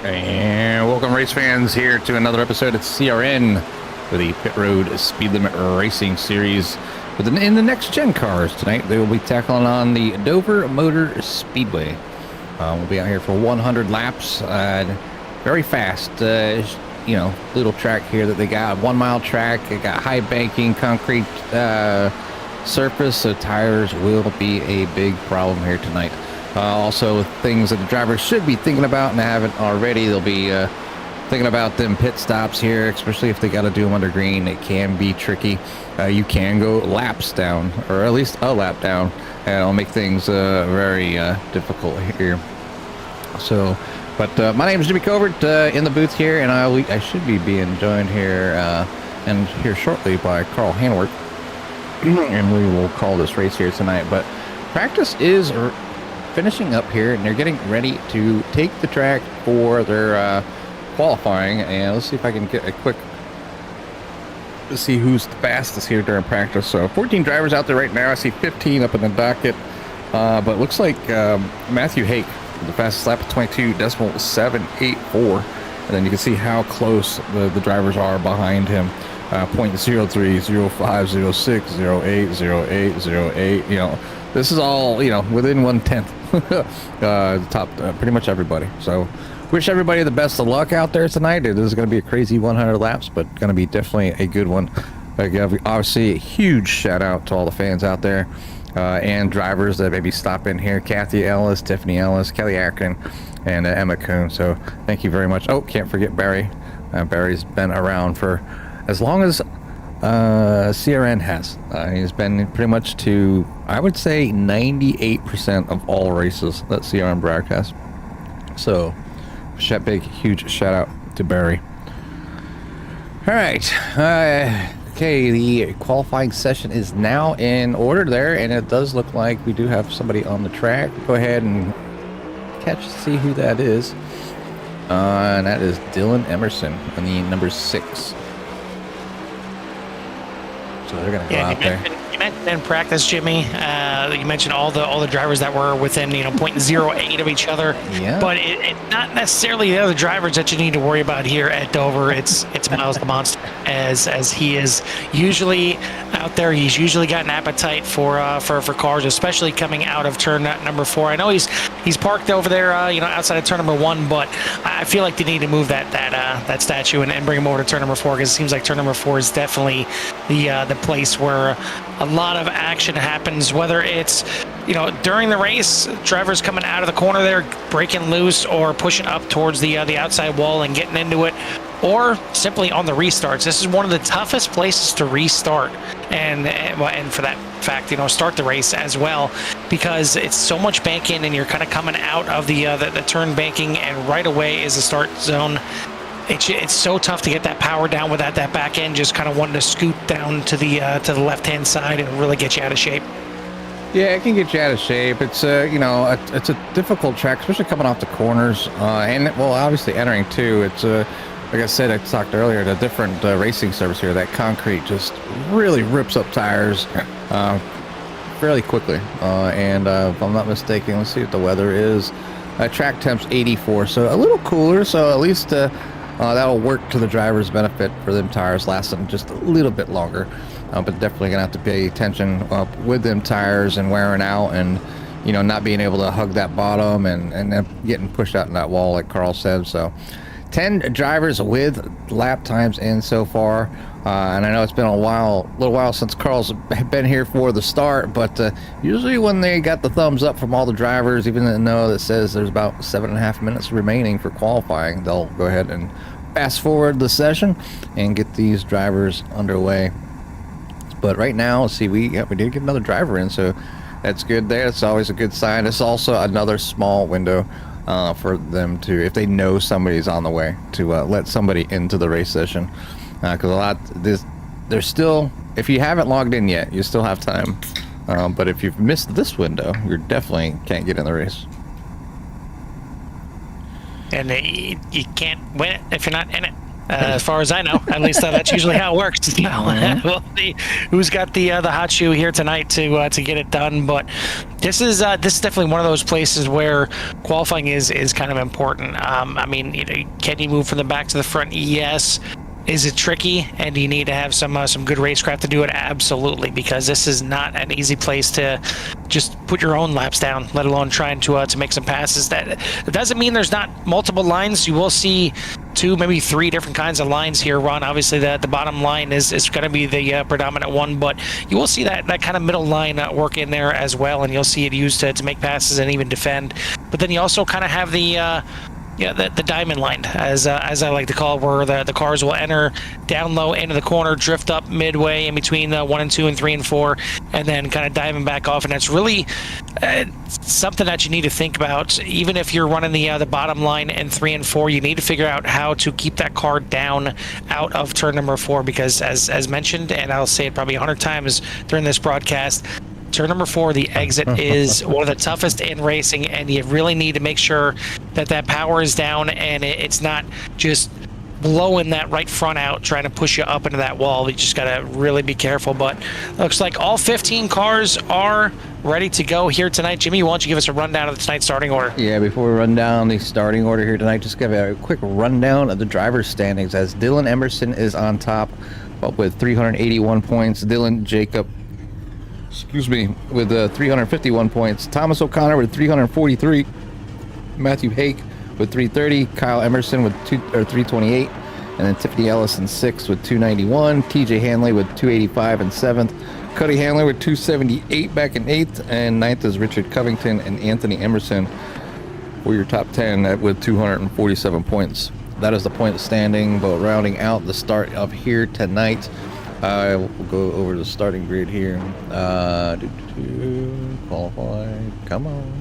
And welcome, race fans, here to another episode of CRN for the Pit Road Speed Limit Racing Series. In the next gen cars tonight, they will be tackling on the Dover Motor Speedway. We'll be out here for 100 laps. Very fast, little track here that they got. 1 mile track. It got high banking, concrete surface, so tires will be a big problem here tonight. Also, things that the drivers should be thinking about and haven't already. They'll be thinking about them pit stops here, especially if they got to do them under green. It can be tricky. You can go laps down, or at least a lap down, and it'll make things very difficult here. So, but my name is Jimmy Covert in the booth here, and I should be being joined here and here shortly by Carl Hanworth, and we will call this race here tonight. But practice is finishing up here, and they're getting ready to take the track for their qualifying. And let's see if I can get a quick to see who's the fastest here during practice. So 14 drivers out there right now. I see 15 up in the docket, but it looks like Matthew Hake, the fastest lap of 22.784, and then you can see how close the drivers are behind him. 0.03, 05, 06, 08, 08, 08. This is all within 1/10. Top pretty much everybody. So wish everybody the best of luck out there tonight. It is going to be a crazy 100 laps, but going to be definitely a good one. Obviously, a huge shout out to all the fans out there and drivers that maybe stop in here. Kathy Ellis, Tiffany Ellis, Kelly Acton, and Emma Kuhn. So thank you very much. Oh, can't forget Barry. Barry's been around for as long as CRN has. He's been pretty much to, I would say, 98% of all races that CRN broadcasts. So, big, huge shout out to Barry. All right. Okay, the qualifying session is now in order there, and it does look like we do have somebody on the track. Go ahead and see who that is. And that is Dylan Emerson on the number 6. So they're going to go out there. You mentioned in practice, Jimmy. You mentioned all the drivers that were within 0.08 of each other. Yeah. But it's not necessarily the other drivers that you need to worry about here at Dover. It's Miles the Monster, as he is usually out there. He's usually got an appetite for cars, especially coming out of turn number 4. I know he's parked over there, outside of turn number 1, but I feel like they need to move that statue and bring him over to turn number 4, because it seems like turn number 4 is definitely the place where a lot of action happens, whether it's during the race, drivers coming out of the corner there breaking loose or pushing up towards the outside wall and getting into it, or simply on the restarts. This is one of the toughest places to restart and for that fact start the race as well, because it's so much banking and you're kind of coming out of the turn banking, and right away is the start zone. It's so tough to get that power down without that back end just kind of wanting to scoot down to the left-hand side and really get you out of shape. Yeah, it can get you out of shape. It's it's a difficult track, especially coming off the corners, and obviously entering too. It's like I said, I talked earlier, the different racing surface here. That concrete just really rips up tires fairly quickly. And if I'm not mistaken, let's see what the weather is. Track temp's 84, so a little cooler. So at least that'll work to the driver's benefit for them tires lasting just a little bit longer. But definitely gonna have to pay attention with them tires and wearing out, and not being able to hug that bottom and then getting pushed out in that wall, like Carl said. So 10 drivers with lap times in so far, and I know it's been a little while since Carl's been here for the start, but usually when they got the thumbs up from all the drivers, even though it says there's about 7.5 minutes remaining for qualifying, they'll go ahead and fast forward the session and get these drivers underway. But right now, let's see, we did get another driver in, so that's good there. It's always a good sign. It's also another small window for them to, if they know somebody's on the way, to let somebody into the race session, because there's still, if you haven't logged in yet, you still have time, but if you've missed this window, you definitely can't get in the race. And you can't win it if you're not in it. As far as I know, at least that's usually how it works. We'll see who's got the hot shoe here tonight to get it done. But this is definitely one of those places where qualifying is kind of important. I mean, can you move from the back to the front? Yes. Is it tricky, and do you need to have some good racecraft to do it? Absolutely, because this is not an easy place to just put your own laps down, let alone trying to make some passes. That doesn't mean there's not multiple lines. You will see 2, maybe 3 different kinds of lines here, Ron. Obviously, the bottom line is going to be the predominant one, but you will see that kind of middle line work in there as well, and you'll see it used to make passes and even defend. But then you also kind of have the diamond line, as I like to call it, where the cars will enter down low into the corner, drift up midway in between 1 and 2 and 3 and 4, and then kind of diving back off. And that's really something that you need to think about. Even if you're running the bottom line in 3 and 4, you need to figure out how to keep that car down out of turn number 4, because as mentioned, and I'll say it probably 100 times during this broadcast, turn number 4, the exit is one of the toughest in racing, and you really need to make sure that power is down and it's not just blowing that right front out, trying to push you up into that wall. You just got to really be careful. But looks like all 15 cars are ready to go here tonight. Jimmy, why don't you give us a rundown of tonight's starting order? Yeah, before we run down the starting order here tonight, just give a quick rundown of the driver's standings, as Dylan Emerson is on top, up with 381 points. Dylan Jacob, with 351 points. Thomas O'Connor with 343. Matthew Hake with 330. Kyle Emerson with 328. And then Tiffany Ellis in 6th with 291. TJ Hanley with 285 in 7th. Cuddy Handler with 278 back in 8th. And 9th is Richard Covington and Anthony Emerson for your top 10 with 247 points. That is the point standing, but rounding out the start of here tonight. We'll go over the starting grid here. Qualify. Come on.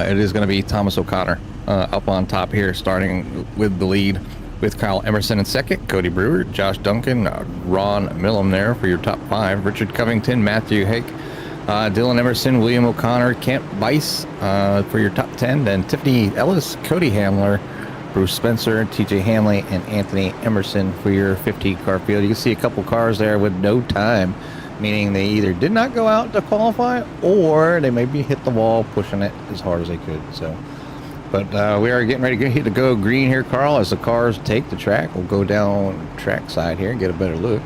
It is going to be Thomas O'Connor up on top here, starting with the lead, with Kyle Emerson in 2nd, Cody Brewer, Josh Duncan, Ron Millum there for your top 5, Richard Covington, Matthew Hake, Dylan Emerson, William O'Connor, Camp Bice for your top 10, then Tiffany Ellis, Cody Hamler, Bruce Spencer, TJ Hanley, and Anthony Emerson for your 50-car field. You can see a couple cars there with no time, meaning they either did not go out to qualify or they maybe hit the wall pushing it as hard as they could. So, but we are getting ready to go green here, Carl, as the cars take the track. We'll go down track side here and get a better look.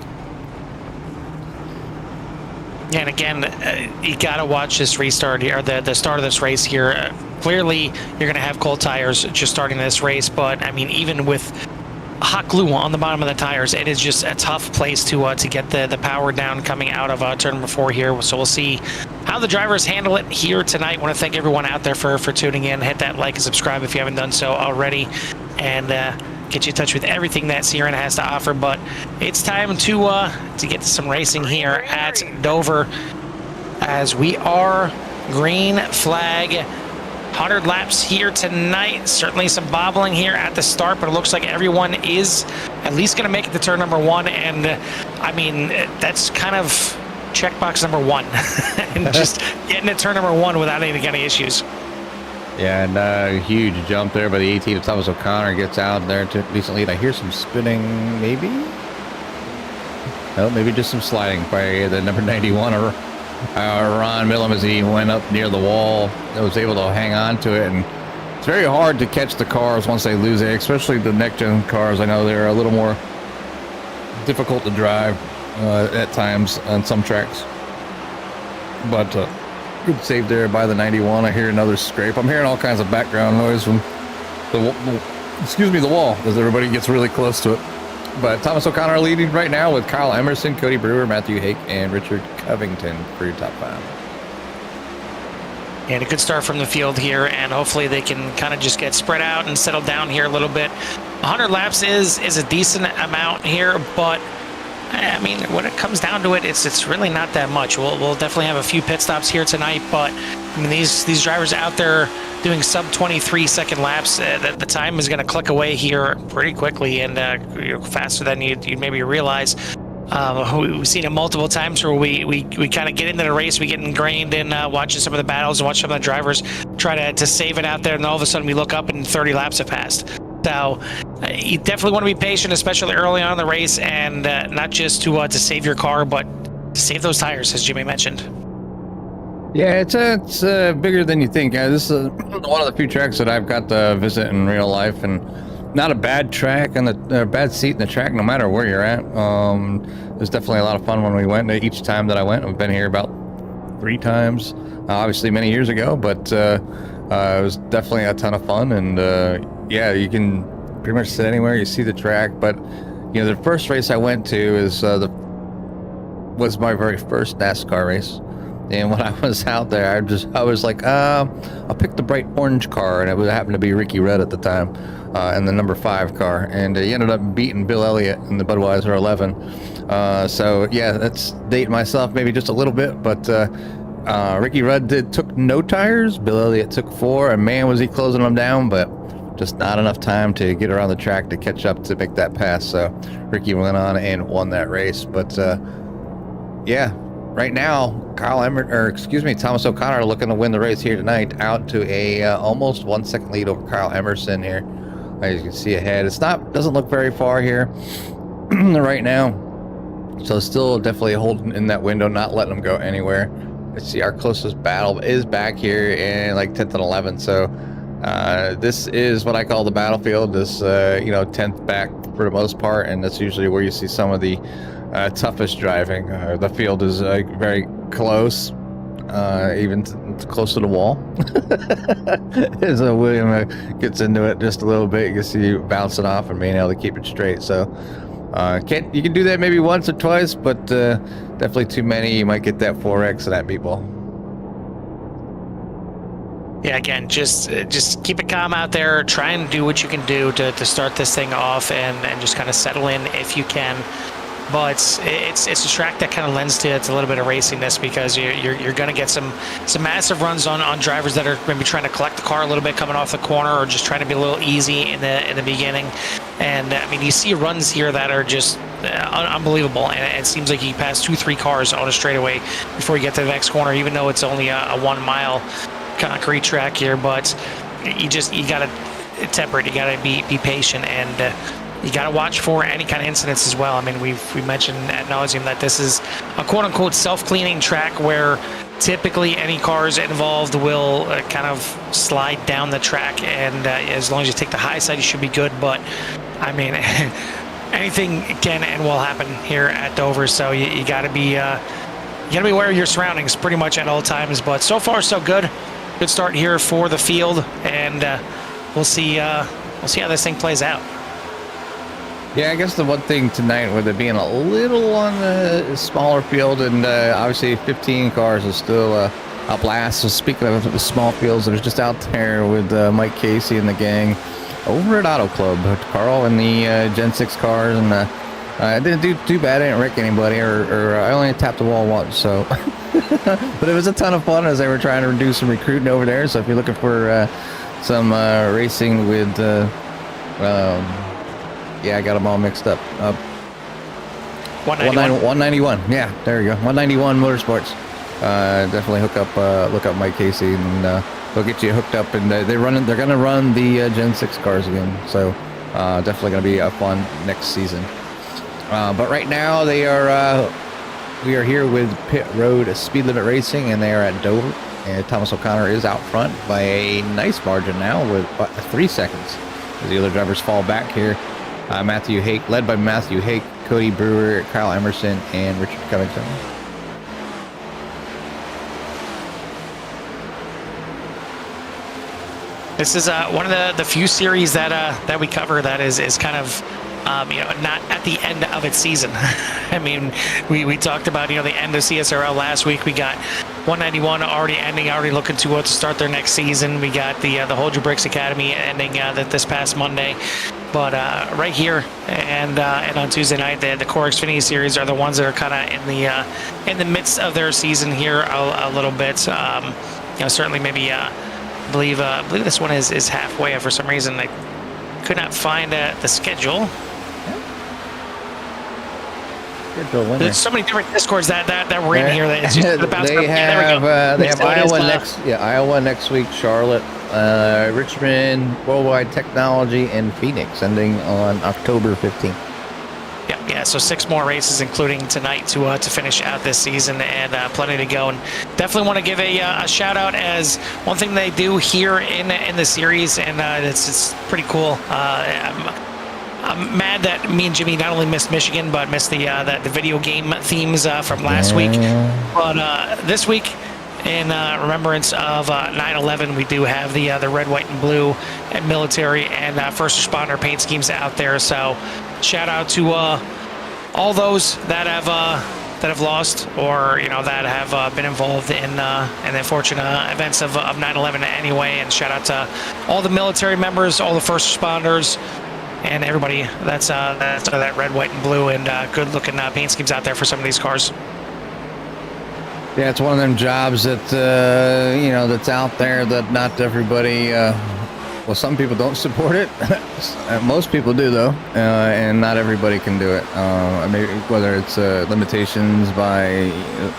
Yeah, and again, you got to watch this restart here, the start of this race here. Clearly, you're going to have cold tires just starting this race, but I mean, even with hot glue on the bottom of the tires, it is just a tough place to get the power down coming out of turn number 4 here. So we'll see how the drivers handle it here tonight. I want to thank everyone out there for tuning in. Hit that like and subscribe if you haven't done so already, and get you in touch with everything that Sierra has to offer. But it's time to get to some racing here at Dover, as we are green flag. 100 laps here tonight. Certainly some bobbling here at the start, but it looks like everyone is at least going to make it to turn number 1. And I mean, that's kind of checkbox number 1, and just getting to turn number 1 without any kind of issues. Yeah, and a huge jump there by the 18 of Thomas O'Connor, gets out there to decent lead. I hear some spinning, maybe? Oh, maybe just some sliding by the number 91 or Ron Millum, as he went up near the wall. I was able to hang on to it, and it's very hard to catch the cars once they lose it, especially the next-gen cars. I know they're a little more difficult to drive at times on some tracks. But good save there by the 91. I hear another scrape. I'm hearing all kinds of background noise from the wall, as everybody gets really close to it. But Thomas O'Connor leading right now with Kyle Emerson, Cody Brewer, Matthew Hake, and Richard Covington for your top 5. And a good start from the field here, and hopefully they can kind of just get spread out and settle down here a little bit. 100 laps is a decent amount here, but I mean, when it comes down to it, it's really not that much. We'll definitely have a few pit stops here tonight, but I mean, these drivers out there doing sub 23-second laps, the time is going to click away here pretty quickly, and faster than you'd maybe realize. We've seen it multiple times where we kind of get into the race, we get ingrained in watching some of the battles and watch some of the drivers try to save it out there, and all of a sudden we look up and 30 laps have passed. So you definitely want to be patient, especially early on in the race, and not just to save your car, but to save those tires, as Jimmy mentioned. Yeah, it's bigger than you think. This is one of the few tracks that I've got to visit in real life, and not a bad track and a bad seat in the track, no matter where you're at. It was definitely a lot of fun when we went. Each time that I went, I've been here about 3 times, obviously many years ago, but it was definitely a ton of fun. And yeah, you can pretty much sit anywhere, you see the track. But you know, the first race I went to was my very first NASCAR race. And when I was out there, I was like, I'll pick the bright orange car, and it happened to be Ricky Rudd at the time, in the number 5 car, and he ended up beating Bill Elliott in the Budweiser 11. So yeah, that's dating myself maybe just a little bit, but Ricky Rudd took no tires, Bill Elliott took 4, and man, was he closing them down, but just not enough time to get around the track to catch up to make that pass. So Ricky went on and won that race. But yeah. Right now, Thomas O'Connor looking to win the race here tonight, out to a almost 1 second lead over Kyle Emerson here. As you can see ahead, doesn't look very far here right now. So still definitely holding in that window, not letting them go anywhere. Let's see, our closest battle is back here in like 10th and 11th. So this is what I call the battlefield. This 10th back for the most part, and that's usually where you see some of the toughest driving. The field is very close, even close to the wall. So William gets into it just a little bit. You can see bouncing off and being able to keep it straight. So you can do that maybe once or twice, but definitely too many. You might get that 4X of that meatball. Yeah, again, just keep it calm out there. Try and do what you can do to start this thing off, and just kind of settle in if you can. But it's a track that kind of lends to a little bit of raciness, because you're going to get some massive runs on drivers that are maybe trying to collect the car a little bit coming off the corner, or just trying to be a little easy in the beginning. And I mean, you see runs here that are just unbelievable, and it seems like you pass 2-3 cars on a straightaway before you get to the next corner, even though it's only a 1 mile concrete track here. But you got to temper it. You got to be patient, and you got to watch for any kind of incidents as well. I mean, we mentioned ad nauseum that this is a quote-unquote self-cleaning track, where typically any cars involved will kind of slide down the track, and as long as you take the high side, you should be good. But I mean, anything can and will happen here at Dover, so you got to be aware of your surroundings pretty much at all times. But so far, so good. Good start here for the field, and we'll see how this thing plays out. Yeah, I guess the one thing tonight, with it being a little on the smaller field, and obviously 15 cars is still a blast. So speaking of the small fields, I was just out there with Mike Casey and the gang over at Auto Club. Carl and the Gen 6 cars, and I didn't do too bad. I didn't wreck anybody, or I only tapped the wall once. So, but it was a ton of fun as they were trying to do some recruiting over there. So if you're looking for some racing with yeah, I got them all mixed up. 191. Yeah, there you go. 191 Motorsports. Definitely look up Mike Casey, and they'll get you hooked up. And they're going to run the Gen 6 cars again. So definitely going to be a fun next season. But right now we are here with Pit Road Speed Limit Racing, and they are at Dover. And Thomas O'Connor is out front by a nice margin now, with 3 seconds, as the other drivers fall back here. Matthew Hake, led by Matthew Hake, Cody Brewer, Kyle Emerson, and Richard Covington. This is one of the few series that we cover that is kind of not at the end of its season. I mean, we talked about the end of CSRL last week. We got 191 already ending, already looking to start their next season. We got the Hold Your Bricks Academy ending this past Monday. But right here and on Tuesday night, the Core Xfinity Series are the ones that are kind of in the midst of their season here a little bit. Certainly maybe I believe this one is halfway. For some reason, I could not find the schedule. schedule winner. There's so many different discords that we're in here that it's just the bounce. They have So Iowa Iowa next week, Charlotte, Richmond, Worldwide Technology, and Phoenix ending on October 15th. Yeah. So 6 more races, including tonight, to finish out this season, and plenty to go. And definitely want to give a shout out as one thing they do here in the series, and it's pretty cool. I'm mad that me and Jimmy not only missed Michigan, but missed the video game themes from last week. But this week, in remembrance of 9/11, we do have the red, white, and blue and military and first responder paint schemes out there. So shout out to all those that have lost, or that have been involved in the unfortunate events of 9/11 anyway. And shout out to all the military members, all the first responders, and everybody that's that red, white, and blue and good looking paint schemes out there for some of these cars. Yeah, it's one of them jobs that that's out there that not everybody. Well, some people don't support it. Most people do, though, and not everybody can do it. Maybe whether it's limitations by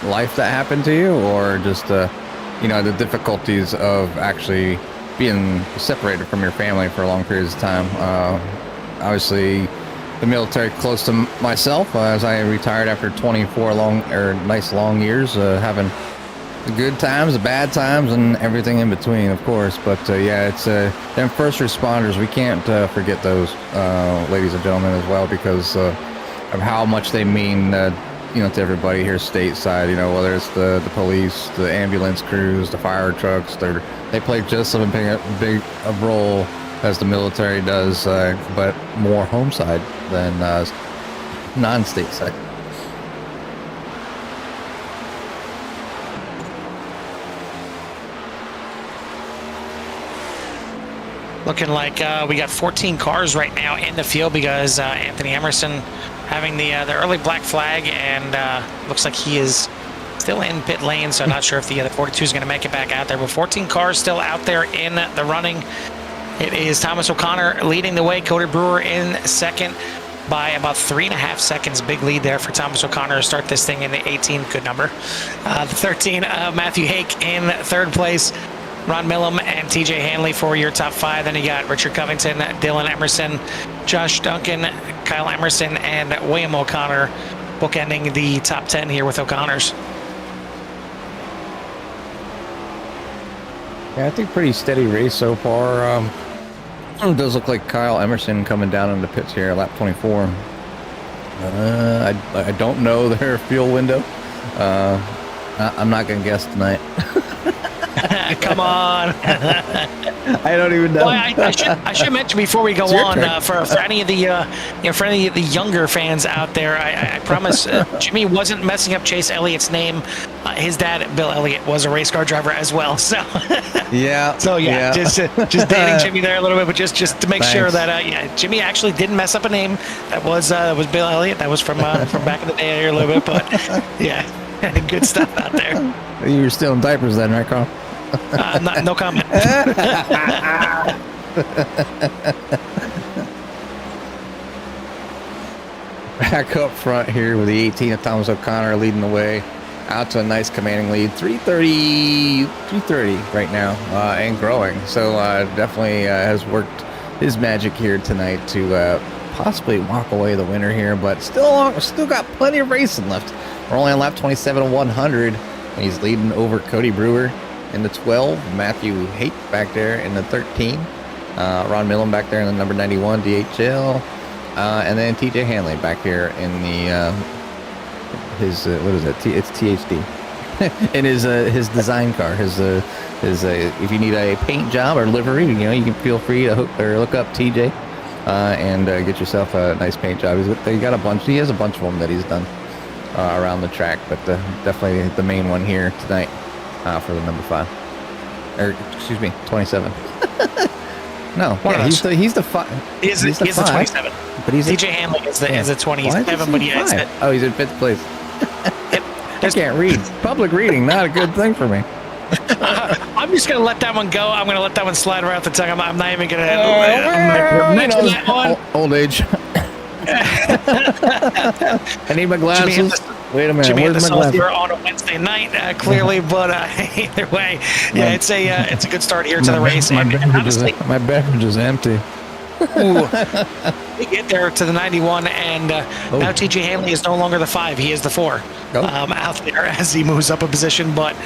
life that happened to you, or just the difficulties of actually being separated from your family for long periods of time. Obviously, the military close to myself, as I retired after 24 nice long years, having the good times, the bad times, and everything in between, of course. But yeah, it's them first responders. We can't forget those, ladies and gentlemen, as well, because of how much they mean, to everybody here stateside. Whether it's the police, the ambulance crews, the fire trucks, they play just as big a role as the military does, but more home side than non-state side. Looking like we got 14 cars right now in the field because Anthony Emerson having the early black flag, and looks like he is still in pit lane, so I'm not sure if the 42 is going to make it back out there. But 14 cars still out there in the running. It is Thomas O'Connor leading the way, Cody Brewer in second by about 3.5 seconds. Big lead there for Thomas O'Connor to start this thing in the 18, good number. The 13, Matthew Hake in third place. Ron Millam and TJ Hanley for your top 5. Then you got Richard Covington, Dylan Emerson, Josh Duncan, Kyle Emerson, and William O'Connor bookending the top 10 here with O'Connors. Yeah, I think pretty steady race so far. It does look like Kyle Emerson coming down into pits here, lap 24. I don't know their fuel window. I'm not going to guess tonight. Come on. I don't even know. Well, I should mention before we go on, for any of the younger fans out there, I promise Jimmy wasn't messing up Chase Elliott's name. His dad, Bill Elliott, was a race car driver as well. So yeah. So yeah. Just dating Jimmy there a little bit, but just to make sure that Jimmy actually didn't mess up a name. That was Bill Elliott. That was from back in the day here a little bit, but yeah, good stuff out there. You were still in diapers then, right, Carl? No comment. Back up front here with the 18 of Thomas O'Connor leading the way out to a nice commanding lead, 330 right now, and growing. So definitely has worked his magic here tonight to possibly walk away the winner here, but still got plenty of racing left. We're only on lap 27 of 100, and he's leading over Cody Brewer in the 12, Matthew Hake back there in the 13, Ron Millam back there in the number 91 DHL, and then TJ Hanley back here in the his what is it? It's THD in his design car. His if you need a paint job or livery, you can feel free to look up TJ and get yourself a nice paint job. He has a bunch of them that he's done around the track, but definitely the main one here tonight for the number 5, or excuse me, 27. No, he's the 5. He is the 27. But he's TJ Hanley is the 27, but he's in 5th place. I can't read. Public reading, not a good thing for me. I'm just going to let that one go. I'm going to let that one slide right off the tongue. I'm not even going to mention that one. Old age. I need my glasses. Wait a minute. Jimmy had the Where's my sauce glasses? here on a Wednesday night, clearly, but either way, yeah, it's a good start here to the race. My And honestly, beverage is empty. ooh, we get there to the 91, and now TJ Hanley is no longer the 5; he is the 4 out there as he moves up a position. But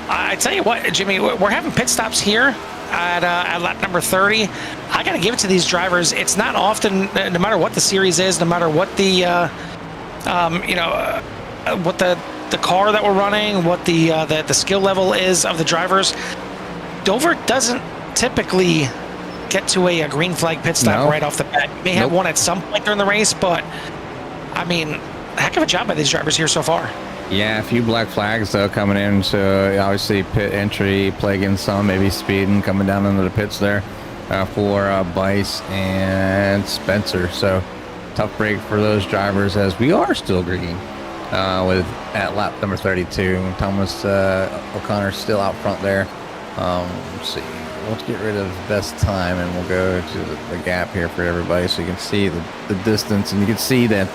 I tell you what, Jimmy, we're having pit stops here at lap number 30. I got to give it to these drivers. It's not often, no matter what the series is, no matter what the what the car that we're running, what the skill level is of the drivers. Dover doesn't typically get to a green flag pit stop right off the bat. You may have one at some point during the race, but I mean, heck of a job by these drivers here so far. Yeah, a few black flags though coming in, so obviously pit entry plaguing some, maybe speeding coming down into the pits there for Bice and Spencer. So tough break for those drivers as we are still green with at lap number 32. Thomas O'Connor still out front there. Let's see. Let's get rid of best time and we'll go to the gap here for everybody so you can see the distance, and you can see that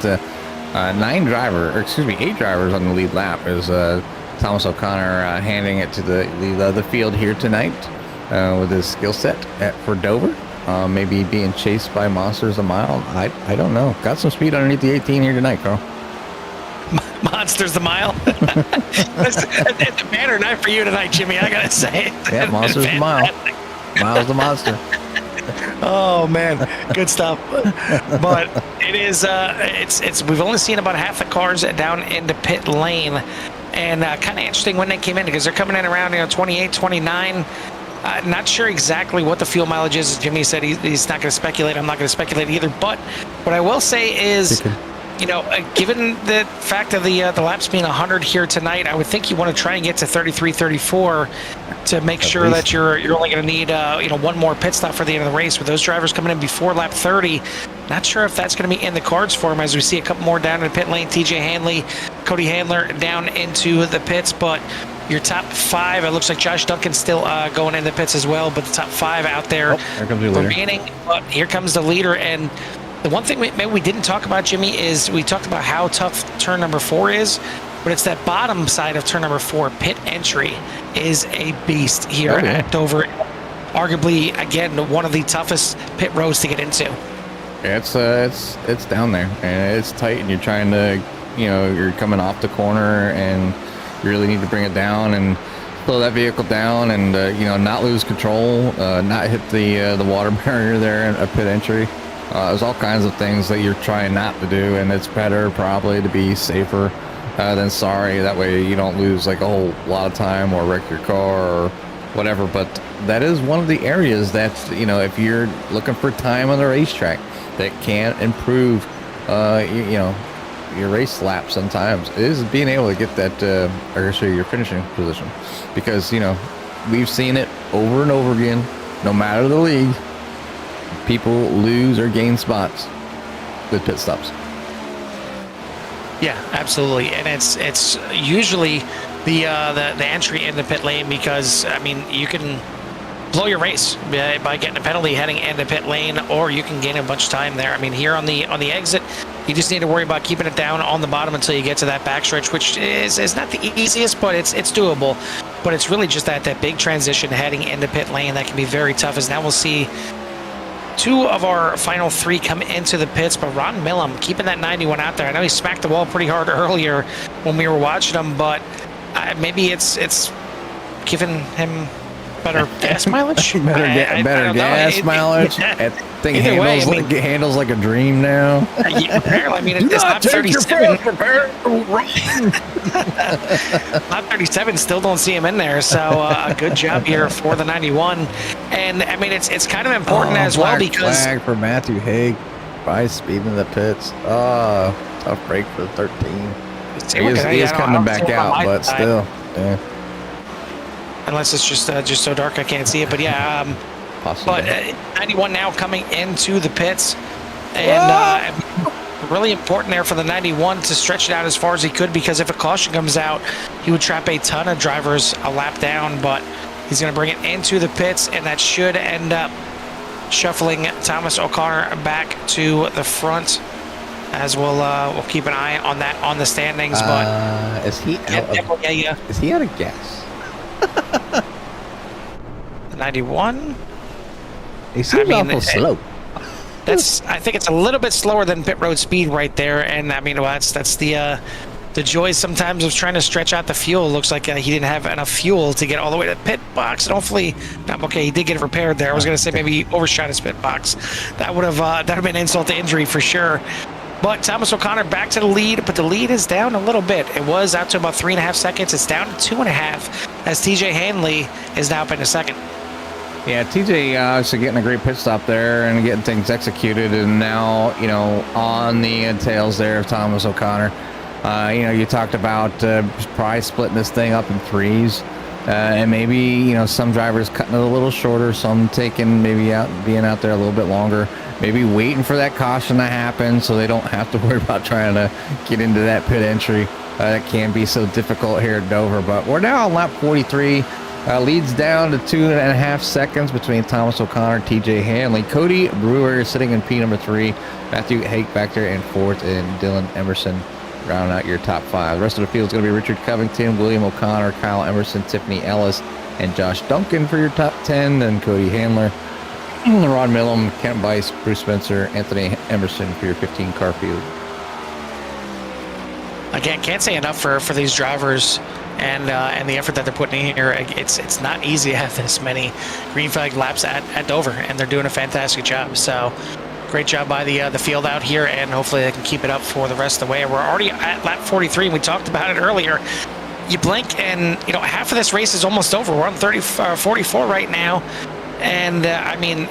8 drivers on the lead lap is Thomas O'Connor handing it to the field here tonight with his skill set for Dover. Maybe being chased by monsters a mile. I don't know. Got some speed underneath the 18 here tonight, Carl. Monsters a mile. It's a banner night for you tonight, Jimmy. I gotta say. Yeah, monsters a mile. Miles the monster. Oh man, good stuff. But it is it's we've only seen about half the cars down into pit lane, and kind of interesting when they came in because they're coming in around 28, 29. Not sure exactly what the fuel mileage is. As Jimmy said, he's not going to speculate. I'm not going to speculate either. But what I will say is, given the fact of the laps being 100 here tonight, I would think you want to try and get to 33, 34 to make sure that you're only going to need one more pit stop for the end of the race. With those drivers coming in before lap 30, not sure if that's going to be in the cards for him as we see a couple more down in the pit lane. TJ Hanley, Cody Handler down into the pits, but your top 5, it looks like Josh Duncan's still going in the pits as well, but the top 5 out there remaining. But here comes the leader, and the one thing maybe we didn't talk about, Jimmy, is we talked about how tough turn number 4 is, but it's that bottom side of turn number 4. Pit entry is a beast here at Dover. Arguably, again, one of the toughest pit roads to get into. Yeah, it's down there, and it's tight, and you're trying to, you're coming off the corner, and you really need to bring it down and slow that vehicle down, and not lose control, not hit the water barrier there at pit entry. There's all kinds of things that you're trying not to do, and it's better probably to be safer than sorry. That way you don't lose like a whole lot of time or wreck your car or whatever. But that is one of the areas that, if you're looking for time on the racetrack that can improve, your race lap sometimes, is being able to get that, your finishing position. Because, we've seen it over and over again, no matter the league. People lose or gain spots with pit stops. Yeah, absolutely, and it's usually the entry in the pit lane, because I mean you can blow your race by getting a penalty heading into pit lane, or you can gain a bunch of time there. I mean, here on the exit, you just need to worry about keeping it down on the bottom until you get to that backstretch, which is not the easiest, but it's doable. But it's really just that big transition heading into pit lane that can be very tough. As now we'll see 2 of our final 3 come into the pits, but Ron Millam keeping that 91 out there. I know he smacked the wall pretty hard earlier when we were watching him, but maybe it's giving him better gas mileage. better gas mileage. That thing handles like a dream now. Apparently, I mean, it's not 37. Not 37. Still don't see him in there. So a good job here for the 91. And I mean, it's kind of important as well, because flag for Matthew Haig by speeding the pits. Tough break for 13. He is coming back out, but still, yeah. Unless it's just so dark I can't see it, but yeah. But 91 now coming into the pits, and really important there for the 91 to stretch it out as far as he could, because if a caution comes out, he would trap a ton of drivers a lap down. But he's going to bring it into the pits, and that should end up shuffling Thomas O'Connor back to the front as we'll keep an eye on that on the standings. But is he out of, is he out of gas? 91. He seems awful slow. I think it's a little bit slower than pit road speed right there, and I mean, well, that's the joys sometimes of trying to stretch out the fuel. Looks like he didn't have enough fuel to get all the way to the pit box, and hopefully, okay, he did get it repaired there. I was going to say maybe he overshot his pit box. That would have been insult to injury for sure. But Thomas O'Connor back to the lead, but the lead is down a little bit. It was out to about 3.5 seconds. It's down to 2.5 as TJ Hanley is now up in a second. Yeah, TJ obviously getting a great pit stop there and getting things executed, and now, you know, on the tails there of Thomas O'Connor. You know, you talked about probably splitting this thing up in threes, and maybe, you know, some drivers cutting it a little shorter, some taking maybe being out there a little bit longer, maybe waiting for that caution to happen so they don't have to worry about trying to get into that pit entry. That can be so difficult here at Dover, but we're now on lap 43. Leads down to 2.5 seconds between Thomas O'Connor and TJ Hanley. Cody Brewer sitting in P number 3. Matthew Hake back there in 4th, and Dylan Emerson rounding out your top 5. The rest of the field is going to be Richard Covington, William O'Connor, Kyle Emerson, Tiffany Ellis, and Josh Duncan for your top 10. Then Cody Handler, Ron Millam, Kent Bice, Bruce Spencer, Anthony Emerson for your 15 car field. Again, can't say enough for these drivers and the effort that they're putting in here. It's not easy to have this many green flag laps at Dover, and they're doing a fantastic job. So great job by the field out here, and hopefully they can keep it up for the rest of the way. We're already at lap 43, and we talked about it earlier. You blink, and you know half of this race is almost over. We're on 44 right now, and I mean,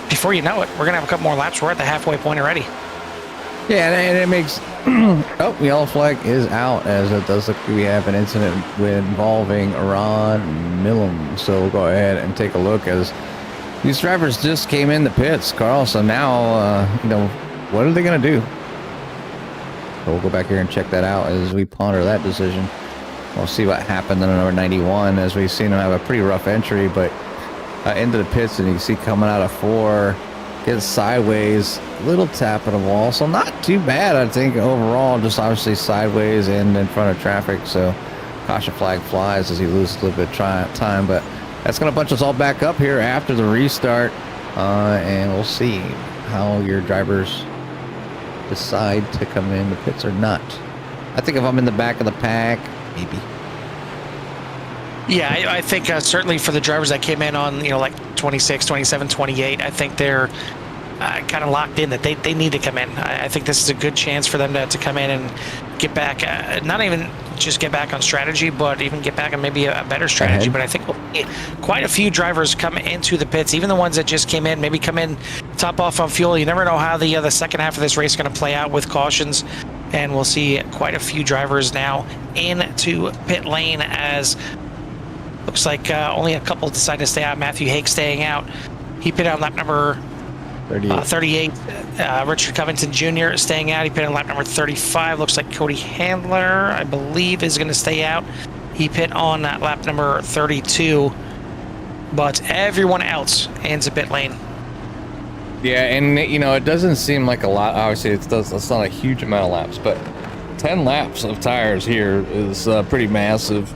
before you know it, we're gonna have a couple more laps. We're at the halfway point already. Yeah, and it makes... oh, the yellow flag is out, as it does look like we have an incident involving Ron Millam. So we'll go ahead and take a look, as these drivers just came in the pits, Carl. So now, you know, what are they going to do? So we'll go back here and check that out as we ponder that decision. We'll see what happened in number 91, as we've seen him have a pretty rough entry, but into the pits, and you can see coming out of 4, gets sideways, little tap of the wall, so not too bad, I think, overall. Just obviously sideways and in front of traffic, so caution flag flies as he loses a little bit of time, but that's going to bunch us all back up here after the restart, and we'll see how your drivers decide to come in the pits or not. I think if I'm in the back of the pack, maybe. Yeah, I think certainly for the drivers that came in on, you know, like 26, 27, 28, I think they're kind of locked in that they need to come in. I think this is a good chance for them to come in and get back, not even just get back on strategy, but even get back on maybe a better strategy. But I think quite a few drivers come into the pits, even the ones that just came in, maybe come in, top off on fuel. You never know how the second half of this race is going to play out with cautions. And we'll see quite a few drivers now into pit lane, as looks like only a couple decide to stay out. Matthew Hake staying out. He pitted on lap number 38. Richard Covington Jr. staying out. He pitted on lap number 35. Looks like Cody Handler, I believe, is going to stay out. He pit on lap number 32. But everyone else into pit lane. Yeah, and you know, it doesn't seem like a lot. Obviously, it's not a huge amount of laps, but 10 laps of tires here is pretty massive.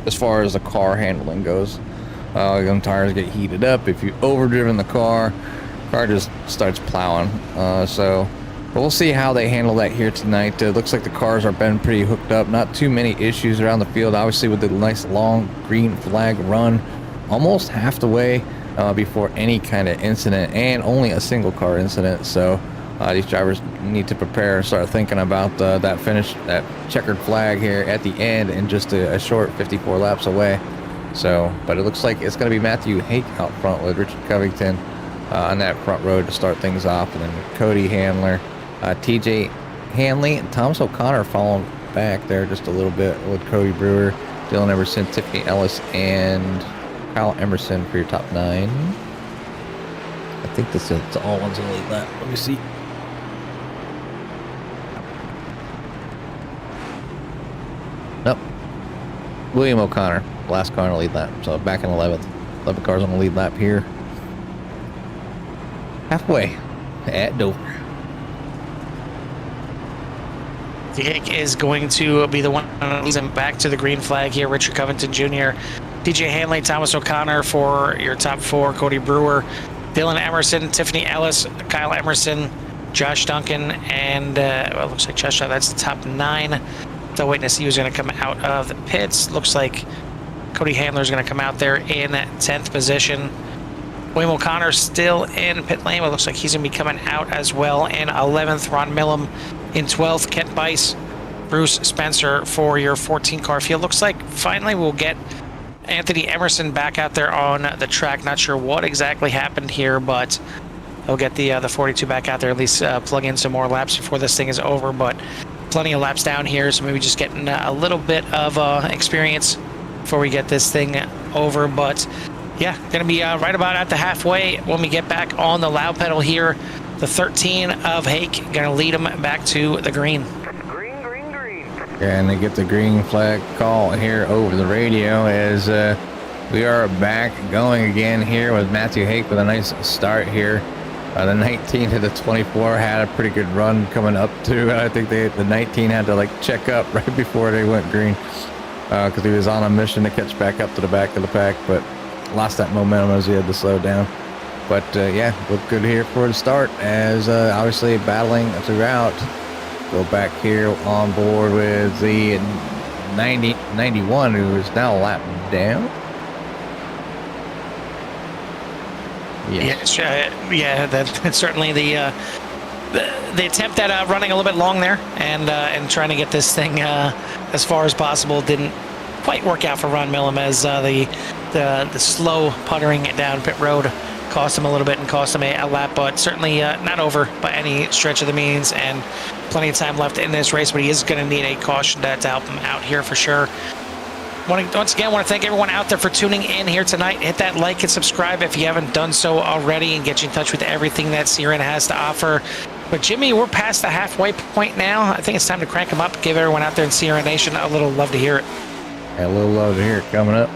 As far as the car handling goes, them tires get heated up. If you overdriven the car just starts plowing. So we'll see how they handle that here tonight. Looks like the cars are been pretty hooked up. Not too many issues around the field. Obviously, with the nice long green flag run, almost half the way before any kind of incident, and only a single car incident. So these drivers need to prepare and start thinking about that finish, that checkered flag here at the end, and just a short 54 laps away. So, but it looks like it's going to be Matthew Hake out front with Richard Covington on that front row to start things off, and then Cody Handler, TJ Hanley, and Thomas O'Connor following back there just a little bit with Cody Brewer, Dylan Emerson, Tiffany Ellis, and Kyle Emerson for your top 9. I think this is all ones in the lead lap. Let me see. Nope. William O'Connor, last car on the lead lap. So back in 11th. 11 cars on the lead lap here. Halfway at Dover. Hick is going to be the one that leads him back to the green flag here. Richard Covington Jr., DJ Hanley, Thomas O'Connor for your top 4. Cody Brewer, Dylan Emerson, Tiffany Ellis, Kyle Emerson, Josh Duncan, and well, it looks like Josh, that's the top 9. Still waiting to see who's going to come out of the pits. Looks like Cody Handler is going to come out there in 10th position. William O'Connor still in pit lane. It looks like he's going to be coming out as well in 11th. Ron Millum in 12th. Kent Bice, Bruce Spencer for your 14-car field. Looks like finally we'll get Anthony Emerson back out there on the track. Not sure what exactly happened here, but they'll get the 42 back out there, at least plug in some more laps before this thing is over. But plenty of laps down here, so maybe just getting a little bit of experience before we get this thing over. But yeah, gonna be right about at the halfway when we get back on the loud pedal here. The 13 of Hake gonna lead them back to the green. Green, green, green. And they get the green flag call here over the radio as we are back going again here with Matthew Hake with a nice start here. The 19 to the 24 had a pretty good run coming up to. I think the 19 had to like check up right before they went green because he was on a mission to catch back up to the back of the pack, but lost that momentum as he had to slow down. But yeah, looked good here for the start as obviously battling throughout. Go back here on board with the 91 who is now a lap down. Yes. Yeah, that's certainly the attempt at running a little bit long there and trying to get this thing as far as possible didn't quite work out for Ron Millum as the slow puttering down pit road cost him a little bit and cost him a lap, but certainly not over by any stretch of the means, and plenty of time left in this race, but he is going to need a caution to help him out here for sure. Once again, I want to thank everyone out there for tuning in here tonight. Hit that like and subscribe if you haven't done so already, and get you in touch with everything that CRN has to offer. But Jimmy, we're past the halfway point now. I think it's time to crank them up, give everyone out there in CRN Nation a little love to hear it. A little love to hear it coming up.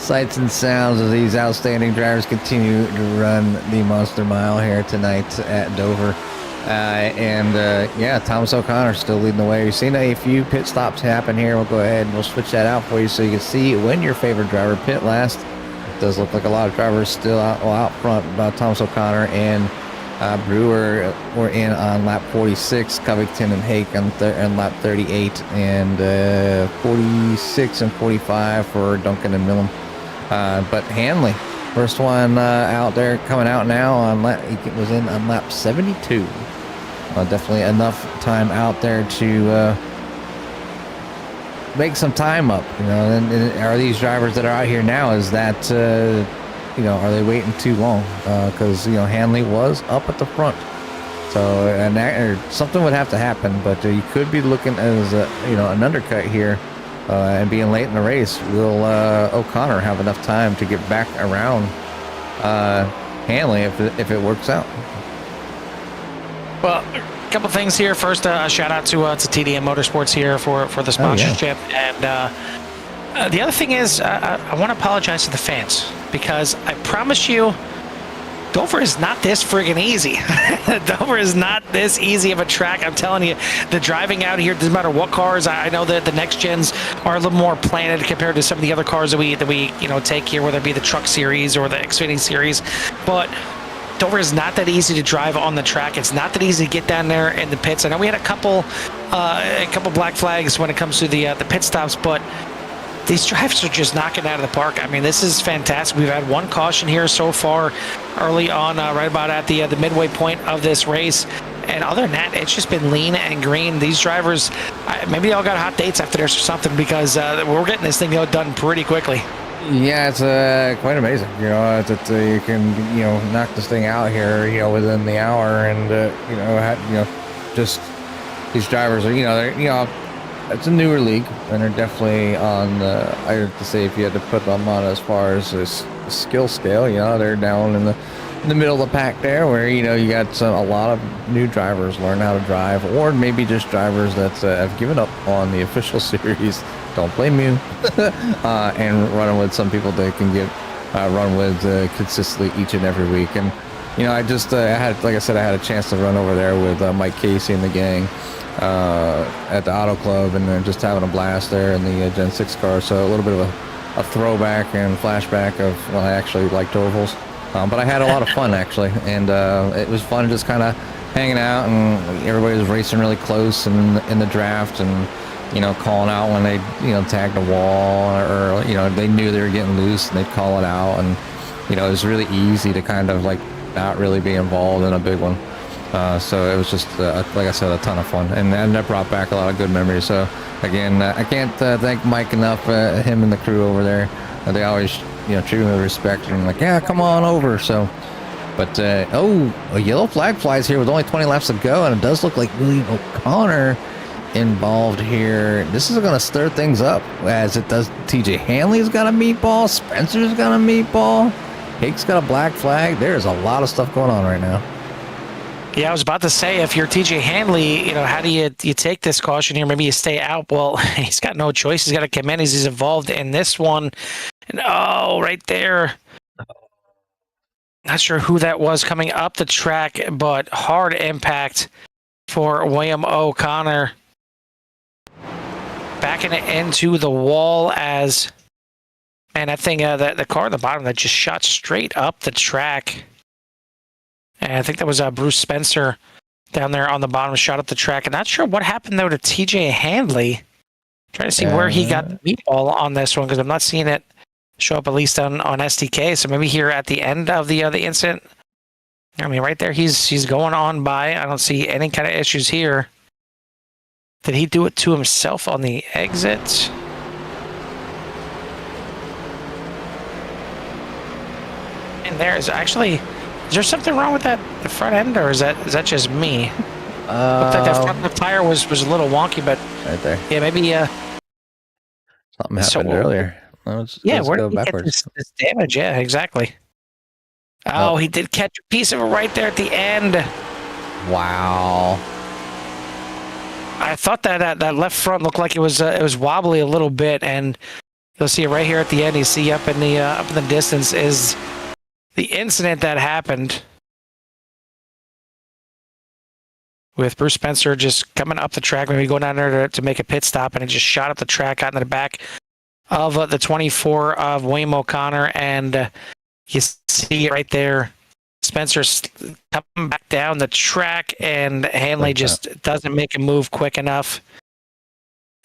sights and sounds as these outstanding drivers continue to run the Monster Mile here tonight at Dover. Yeah, Thomas O'Connor still leading the way. We've seen a few pit stops happen here. We'll go ahead and we'll switch that out for you so you can see when your favorite driver pit last. It does look like a lot of drivers still out front. Thomas O'Connor and Brewer were in on lap 46, Covington and Hake on lap 38, and 46 and 45 for Duncan and Millam. But Hanley, first one out there, coming out now on he was in on lap 72. Definitely enough time out there to make some time up. And are these drivers that are out here now? Is that are they waiting too long? Because Hanley was up at the front, so something would have to happen. But you could be looking as an undercut here, and being late in the race. Will O'Connor have enough time to get back around Hanley if it works out? Well, a couple things here. First, a shout out to TDM Motorsports here for the sponsorship. Oh, yeah. And the other thing is, I want to apologize to the fans, because I promise you, Dover is not this friggin' easy. Dover is not this easy of a track. I'm telling you, the driving out here, doesn't matter what cars. I know that the next gens are a little more planted compared to some of the other cars that we take here, whether it be the Truck Series or the Xfinity Series. But Dover is not that easy to drive on the track. It's not that easy to get down there in the pits. I know we had a couple black flags when it comes to the pit stops, but these drivers are just knocking it out of the park. I mean, this is fantastic. We've had one caution here so far early on, right about at the midway point of this race. And other than that, it's just been lean and green. These drivers, maybe they all got hot dates after this or something, because we're getting this thing done pretty quickly. Yeah, it's quite amazing. That you can knock this thing out here within the hour, and just these drivers are they're it's a newer league, and they're definitely on I have to say, if you had to put them on as far as this skill scale, they're down in the middle of the pack there, where you got a lot of new drivers learn how to drive, or maybe just drivers that have given up on the official series. Don't blame you. And running with some people that can get run with consistently each and every week. And I just had, like I said, I had a chance to run over there with Mike Casey and the gang at the Auto Club, and then just having a blast there in the Gen 6 car. So a little bit of a throwback and flashback of when I actually liked ovals. But I had a lot of fun, actually, and it was fun just kind of hanging out, and everybody was racing really close in the draft, and calling out when they tagged a wall, or they knew they were getting loose, and they'd call it out. And it was really easy to kind of like not really be involved in a big one. So it was just like I said, a ton of fun, and that brought back a lot of good memories. So again, I can't thank Mike enough, him and the crew over there. They always treat me with respect, and like, yeah, come on over. So but a yellow flag flies here with only 20 laps to go, and it does look like William O'Connor involved here. This is going to stir things up, as it does. TJ Hanley's got a meatball, Spencer's got a meatball, Hake's got a black flag. There's a lot of stuff going on right now. Yeah, I was about to say, if you're TJ Hanley, how do you take this caution here? Maybe you stay out. Well, he's got no choice. He's got to come in. He's involved in this one. And right there. Not sure who that was coming up the track, but hard impact for William O'Connor. Backing it into the wall, and that thing, the car at the bottom that just shot straight up the track. And I think that was Bruce Spencer down there on the bottom, shot up the track. And not sure what happened though to TJ Hanley. Trying to see where he got the meatball on this one, because I'm not seeing it show up, at least on SDK. So maybe here at the end of the incident. I mean, right there, he's going on by. I don't see any kind of issues here. Did he do it to himself on the exit? And there's actually, is there something wrong with the front end, or is that just me? Looked like that front tire was a little wonky, but right there. Yeah, maybe something happened earlier. Let's where go did he backwards. get this damage? Yeah, exactly. Oh, he did catch a piece of it right there at the end. Wow. I thought that left front looked like it was wobbly a little bit, and You'll see it right here at the end. You see up in the distance is the incident that happened with Bruce Spencer just coming up the track, maybe going down there to make a pit stop, and it just shot up the track out into the back of the 24 of William O'Connor, and you see it right there. Spencer's coming back down the track, and Hanley just doesn't make a move quick enough,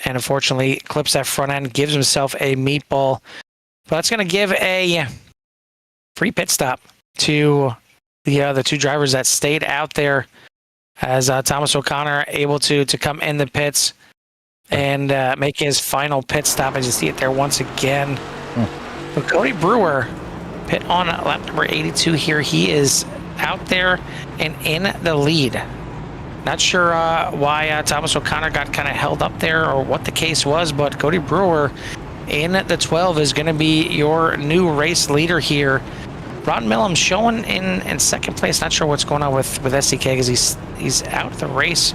and unfortunately clips that front end, gives himself a meatball. But that's going to give a free pit stop to the two drivers that stayed out there, as Thomas O'Connor able to come in the pits and make his final pit stop, as you see it there once again. But Cody Brewer, pit on lap number 82 here. He is out there and in the lead. Not sure why Thomas O'Connor got kind of held up there or what the case was, but Cody Brewer in the 12 is going to be your new race leader here. Ron Millam showing in second place. Not sure what's going on with SDK, because he's out of the race.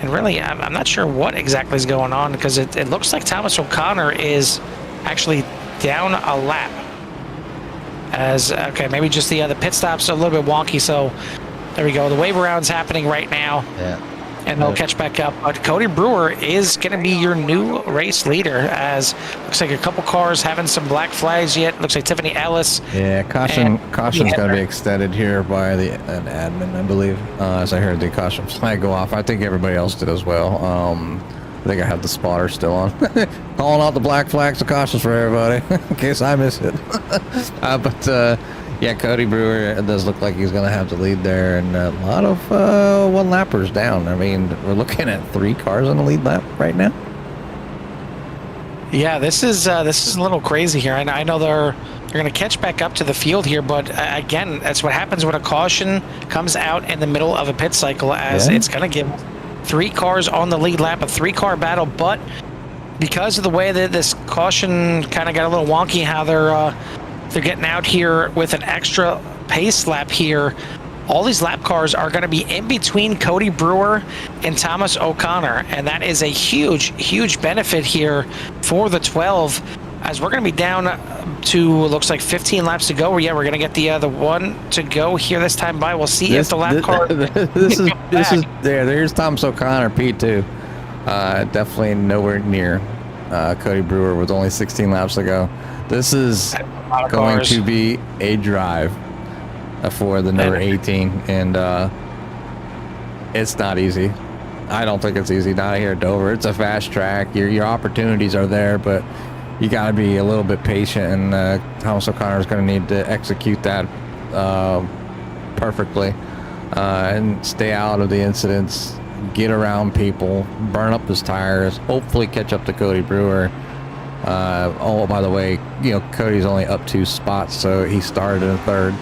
And really, I'm not sure what exactly is going on, because it looks like Thomas O'Connor is actually down a lap. Okay, maybe just the pit stop's a little bit wonky, so there we go. The wave around's happening right now. Yeah. And they'll catch back up. But Cody Brewer is going to be your new race leader, as looks like a couple cars having some black flags yet. Looks like Tiffany Ellis. Yeah, caution's going to be extended here by an admin, I believe, as I heard the caution flag go off. I think everybody else did as well. I think I have the spotter still on. Calling out the black flags, the cautions for everybody, in case I miss it. Yeah, Cody Brewer, it does look like he's going to have to lead there, and a lot of one-lappers down. I mean, we're looking at 3 cars on the lead lap right now. Yeah, this is a little crazy here. I know they're going to catch back up to the field here, but again, that's what happens when a caution comes out in the middle of a pit cycle, as it's going to give 3 cars on the lead lap, a 3-car battle. But because of the way that this caution kind of got a little wonky, how they're getting out here with an extra pace lap here, all these lap cars are going to be in between Cody Brewer and Thomas O'Connor, and that is a huge benefit here for the 12, as we're going to be down to, looks like 15 laps to go. Yeah, we're going to get the one to go here this time by. We'll see if the lap car there's Thomas O'Connor, P2. Definitely nowhere near Cody Brewer with only 16 laps to go. This is going to be a drive for the number 18, and it's not easy. I don't think it's easy. Not here at Dover. It's a fast track. Your opportunities are there, but you got to be a little bit patient, and Thomas O'Connor is going to need to execute that perfectly and stay out of the incidents, get around people, burn up his tires, hopefully catch up to Cody Brewer. Oh, by the way, Cody's only up 2 spots, so he started in 3rd.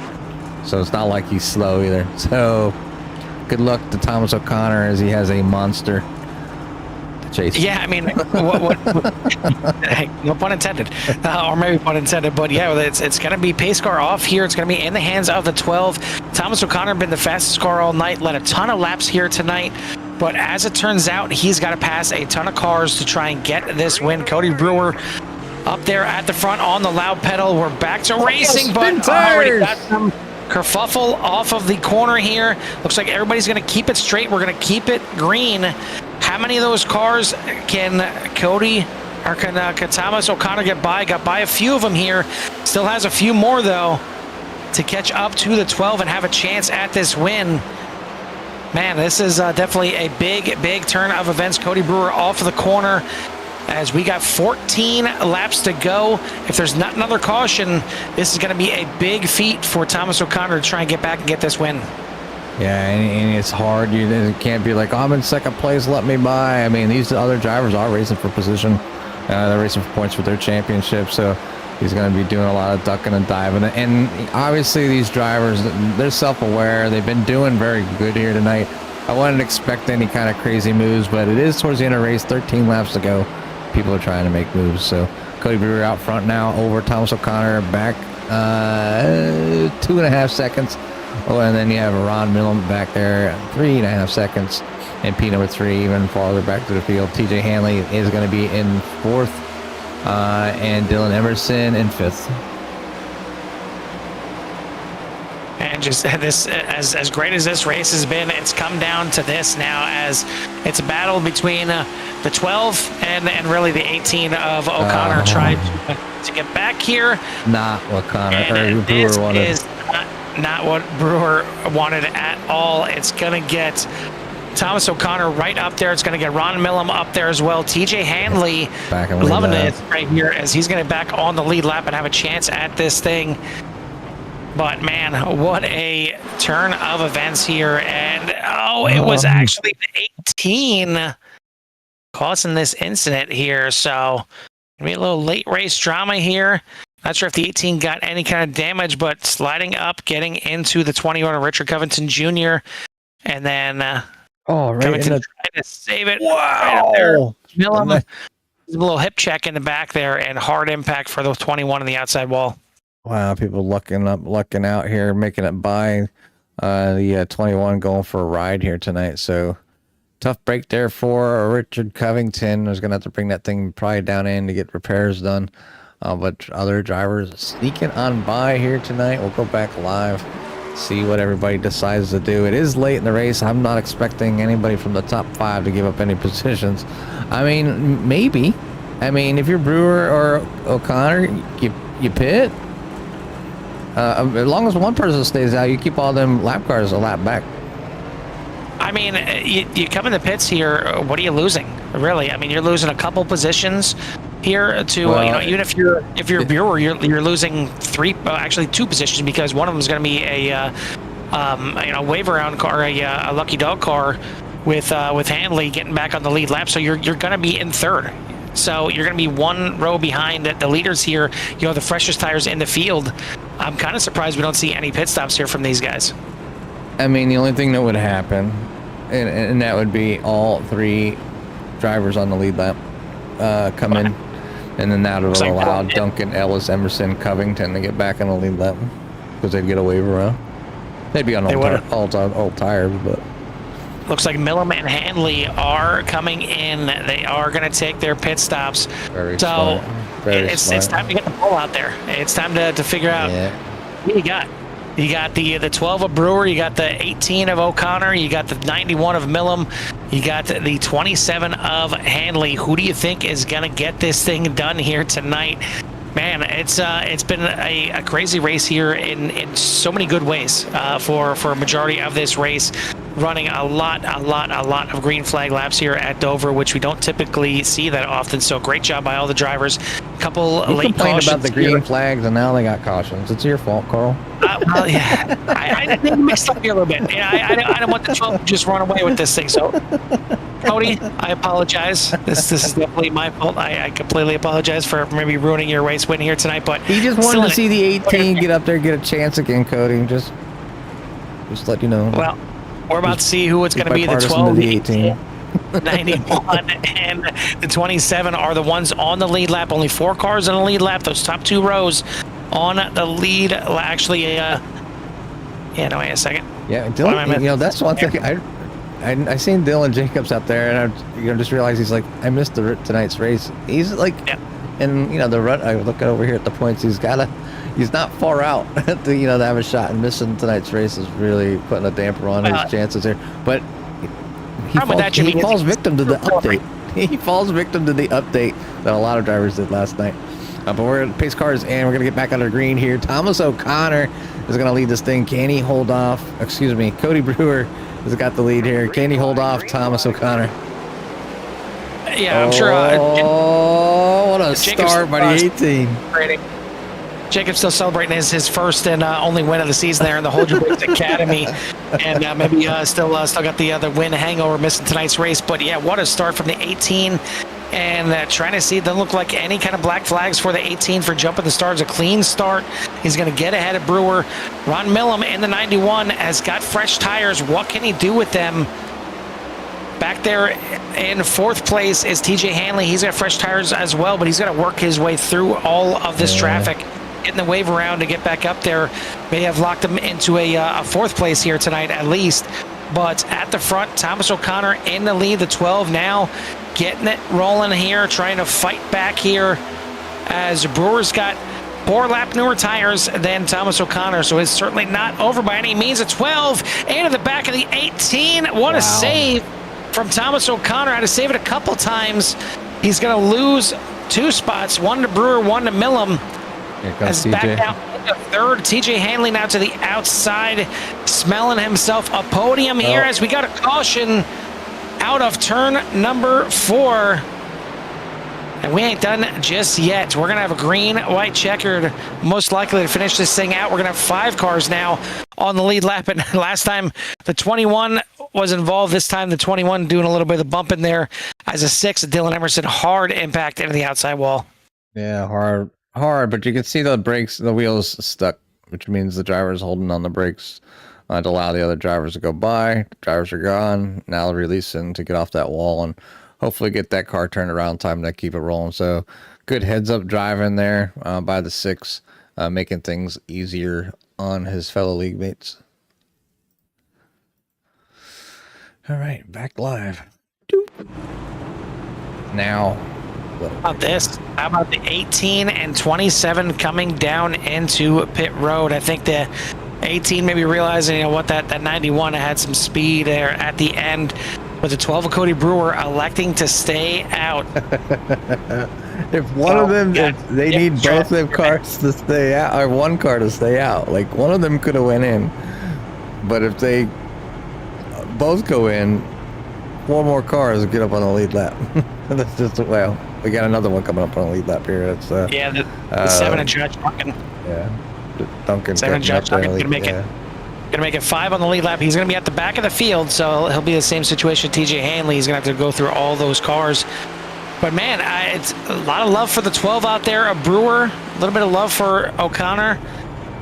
So it's not like he's slow either. So good luck to Thomas O'Connor, as he has a monster to chase. Yeah, I mean, hey, no pun intended, or maybe pun intended, but yeah, it's going to be pace car off here. It's going to be in the hands of the 12. Thomas O'Connor been the fastest car all night, led a ton of laps here tonight. But as it turns out, he's got to pass a ton of cars to try and get this win. Cody Brewer up there at the front on the loud pedal. We're back to racing, but already got some kerfuffle off of the corner here. Looks like everybody's going to keep it straight. We're going to keep it green. How many of those cars can Cody or can Thomas O'Connor get by? Got by a few of them here. Still has a few more, though, to catch up to the 12 and have a chance at this win. Man, this is definitely a big turn of events. Cody Brewer off of the corner, as we got 14 laps to go. If there's not another caution, this is going to be a big feat for Thomas O'Connor to try and get back and get this win. Yeah, and it's hard. You can't be like, I'm in second place, let me by. I mean, these other drivers are racing for position. They're racing for points for their championship, so he's going to be doing a lot of ducking and diving. And obviously these drivers, they're self-aware. They've been doing very good here tonight. I wouldn't expect any kind of crazy moves, but it is towards the end of the race, 13 laps to go. People are trying to make moves. So Cody Brewer out front now over Thomas O'Connor, back 2.5 seconds. Oh, and then you have Ron Millam back there, 3.5 seconds. And P number 3 even farther back to the field. TJ Hanley is going to be in 4th. and Dylan Emerson in 5th. And just this, as great as this race has been, it's come down to this now, as it's a battle between the 12 and really the 18 of O'Connor trying to get back here. Not what Connor or this Brewer wanted. is not what Brewer wanted at all. It's going to get Thomas O'Connor right up there. It's going to get Ron Millam up there as well. TJ Hanley loving it right here, as he's going to back on the lead lap and have a chance at this thing. But man, what a turn of events here. And it was actually the 18 causing this incident here. So maybe a little late race drama here. Not sure if the 18 got any kind of damage, but sliding up, getting into the 21 of Richard Covington Jr. And then Covington trying to save it. Wow. Right up there. Millam, a little hip check in the back there, and hard impact for the 21 on the outside wall. Wow, people lucking out here, making it by the 21 going for a ride here tonight. So tough break there for Richard Covington. Was going to have to bring that thing probably down in to get repairs done. But other drivers sneaking on by here tonight. We'll go back live, see what everybody decides to do. It is late in the race. I'm not expecting anybody from the top 5 to give up any positions. I mean, maybe. I mean, if you're Brewer or O'Connor, you pit. As long as one person stays out, you keep all them lap cars a lap back. I mean, you come in the pits here, what are you losing? Really? I mean, you're losing a couple positions here to, even if you're Brewer, you're losing 2 positions, because one of them is going to be a wave around car, a lucky dog car with Hanley getting back on the lead lap. So you're going to be in 3rd. So you're going to be 1 row behind the leaders here. You know, the freshest tires in the field. I'm kind of surprised we don't see any pit stops here from these guys. I mean, the only thing that would happen, and that would be all 3 drivers on the lead lap come in, and then that would allow Duncan, Ellis, Emerson, Covington to get back on the lead lap, because they'd get a wave around. They'd be on old tires, but... Looks like Millam and Hanley are coming in. They are going to take their pit stops. It's time to get the ball out there. It's time to figure out what you got. You got the 12 of Brewer. You got the 18 of O'Connor. You got the 91 of Millam. You got the 27 of Hanley. Who do you think is going to get this thing done here tonight? Man, it's been a crazy race here in so many good ways for a majority of this race. Running a lot of green flag laps here at Dover, which we don't typically see that often. So great job by all the drivers. Couple late cautions about the green flags, and now they got cautions. It's your fault, Carl. I think we mixed up here a little bit. I don't want the 12 to just run away with this thing. So, Cody, I apologize. This is definitely my fault. I completely apologize for maybe ruining your race win here tonight. But he just wanted to see the 18 get up there, get a chance again, Cody. Just let you know. Well, we're about to see who it's going to be. The 12, the 18, 91, and the 27 are the ones on the lead lap. Only 4 cars on the lead lap. Those top 2 rows on the lead. Actually, wait a second. Yeah, Dylan. That's one thing. I seen Dylan Jacobs out there, and I just realized he's like, I missed tonight's race. He's like, and the run. I look over here at the points. He's not far out to have a shot, and missing tonight's race is really putting a damper on his chances here. But he falls victim to the update. He falls victim to the update that a lot of drivers did last night. But we're going to pace cars, and we're going to get back on the green here. Thomas O'Connor is going to lead this thing. Can he hold off? Excuse me. Cody Brewer has got the lead here. Can he hold off Thomas O'Connor? Yeah, I'm sure. What a start by the 18. Jacob's still celebrating his first and only win of the season there in the Hold Your Brakes Academy, and maybe still got the win hangover missing tonight's race. But yeah, what a start from the 18, and trying to see, it doesn't look like any kind of black flags for the 18 for jumping the stars. A clean start. He's going to get ahead of Brewer. Ron Millam in the 91 has got fresh tires. What can he do with them? Back there in 4th place is TJ Hanley. He's got fresh tires as well, but he's got to work his way through all of this traffic. Getting the wave around to get back up there. May have locked him into a 4th place here tonight at least. But at the front, Thomas O'Connor in the lead, the 12 now, getting it rolling here, trying to fight back here as Brewer's got 4 lap newer tires than Thomas O'Connor, so it's certainly not over by any means. A 12 into the back of the 18. What a save from Thomas O'Connor. Had to save it a couple times. He's going to lose 2 spots, 1 to Brewer, 1 to Millam. Here comes As back down into third, TJ Hanley now to the outside, smelling himself a podium here as we got a caution out of turn number 4. And we ain't done just yet. We're going to have a green, white checkered, most likely to finish this thing out. We're going to have 5 cars now on the lead lap. And last time the 21 was involved. This time the 21 doing a little bit of the bump in there as a 6. Dylan Emerson, hard impact into the outside wall. Yeah, hard, but you can see the brakes, the wheels stuck, which means the driver's holding on the brakes to allow the other drivers to go by. Drivers are gone. Now releasing to get off that wall and hopefully get that car turned around time to keep it rolling. So good heads up driving there by the 6, making things easier on his fellow league mates. All right, back live. Doop. Now, how about this? How about the 18 and 27 coming down into pit road? I think the 18 maybe realizing, you know what, that 91 had some speed there at the end. With the 12 of Cody Brewer electing to stay out. If one of them, if they need both their cars to stay out, or one car to stay out, like one of them could have went in, but if they both go in, 4 more cars get up on the lead lap. That's just, well, we got another one coming up on the lead lap here. That's yeah, the 7 and Judge Duncan. Yeah, Duncan. 7 and Judge Duncan gonna make it. Going to make it 5 on the lead lap. He's going to be at the back of the field, so he'll be the same situation. TJ Hanley, he's going to have to go through all those cars. But, man, it's a lot of love for the 12 out there. A Brewer, a little bit of love for O'Connor.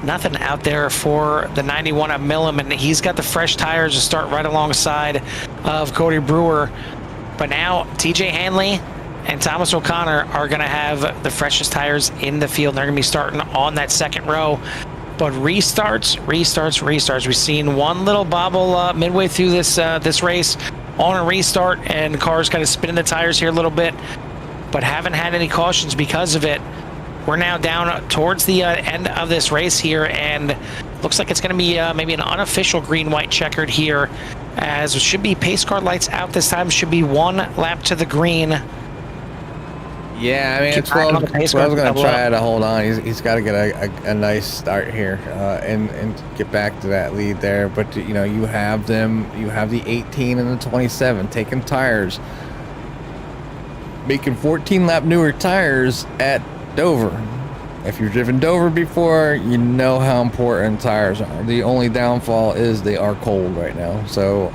Nothing out there for the 91 of Millam, and he's got the fresh tires to start right alongside of Cody Brewer. But now TJ Hanley and Thomas O'Connor are going to have the freshest tires in the field. They're going to be starting on that second row. But restarts. We've seen one little bobble midway through this race on a restart, and cars kind of spinning the tires here a little bit, but haven't had any cautions because of it. We're now down towards the end of this race here, and looks like it's going to be maybe an unofficial green-white checkered here, as it should be pace car lights out this time. Should be 1 lap to the green. Yeah, I mean, it's 12's going to try to hold on. He's got to get a nice start here and get back to that lead there. But, you know, you have them. You have the 18 and the 27 taking tires, making 14-lap newer tires at Dover. If you've driven Dover before, you know how important tires are. The only downfall is they are cold right now. So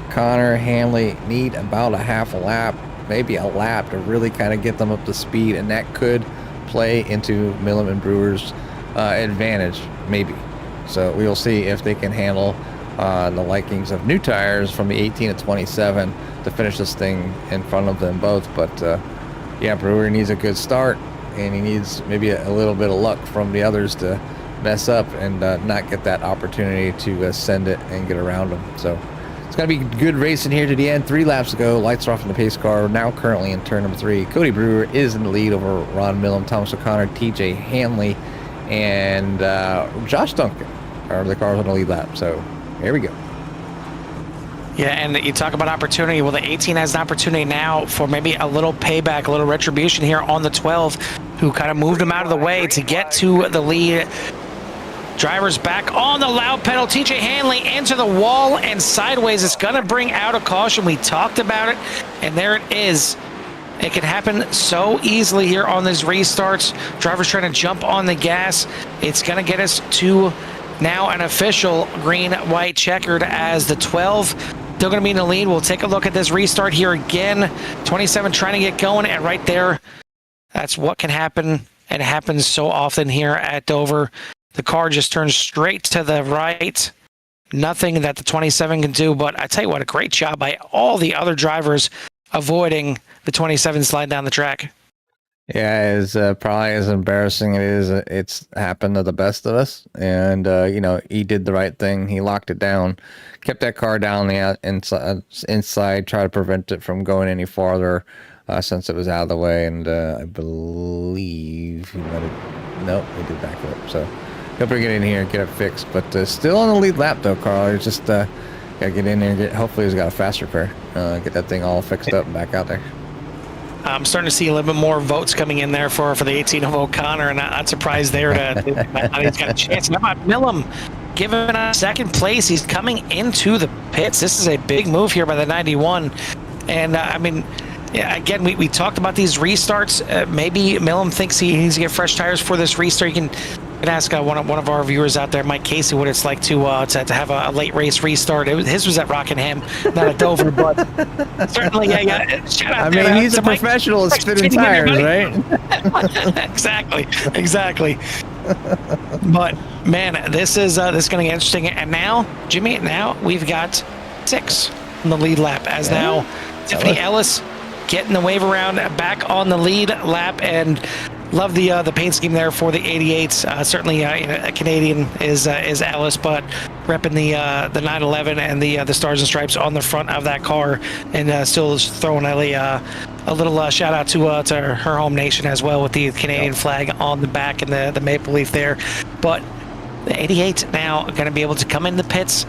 Connor, Hanley need about a half a lap, maybe a lap, to really kind of get them up to speed, and that could play into Millam and Brewer's advantage, maybe. So we'll see if they can handle the likings of new tires from the 18 to 27 to finish this thing in front of them both. But yeah, Brewer needs a good start, and he needs maybe a little bit of luck from the others to mess up and not get that opportunity to send it and get around them. So it's going to be good racing here to the end. 3 laps to go. Lights are off in the pace car. Now currently in turn number 3. Cody Brewer is in the lead over Ron Millam, Thomas O'Connor, TJ Hanley, and Josh Duncan are the cars on the lead lap. So here we go. Yeah, and you talk about opportunity. Well, the 18 has an opportunity now for maybe a little payback, a little retribution here on the 12, who kind of moved him out of the way to get to the lead. Drivers back on the loud pedal. TJ Hanley into the wall and sideways. It's going to bring out a caution. We talked about it, and there it is. It can happen so easily here on these restarts. Drivers trying to jump on the gas. It's going to get us to now an official green-white checkered as the 12 still going to be in the lead. We'll take a look at this restart here again. 27 trying to get going, and right there, that's what can happen, and it happens so often here at Dover. The car just turns straight to the right. Nothing that the 27 can do, but I tell you what, a great job by all the other drivers avoiding the 27 slide down the track. Yeah, it's probably as embarrassing it is. It's happened to the best of us, and you know, he did the right thing. He locked it down, kept that car down the inside, tried to prevent it from going any farther. since it was out of the way, and I believe he might have. Nope, he did back up. So he'll bring it in here and get it fixed. But still on the lead lap though, Carl. He's just gotta get in there and hopefully he's got a fast repair. Get that thing all fixed up and back out there. I'm starting to see a little bit more votes coming in there for the 18 of O'Connor, and I'm not surprised there that he's got a chance. How about Millam giving a second place? He's coming into the pits. This is a big move here by the 91. And I mean, yeah, again, we talked about these restarts. Maybe Millam thinks he needs to get fresh tires for this restart. You can ask one of our viewers out there, Mike Casey, what it's like to have a late race restart. His was at Rockingham, not at Dover, but certainly, yeah. Shout out I mean, he's a professional at spinning tires, right? Exactly. But man, this is going to get interesting. And now, Jimmy, we've got 6 in the lead lap. As now, Tiffany Ellis getting the wave around back on the lead lap, and love the paint scheme there for the 88s. Certainly, a Canadian is Ellis, but repping the 911 and the stars and stripes on the front of that car, and still throwing a little shout out to her home nation as well, with the Canadian flag on the back and the maple leaf there. But the 88 now going to be able to come in the pits,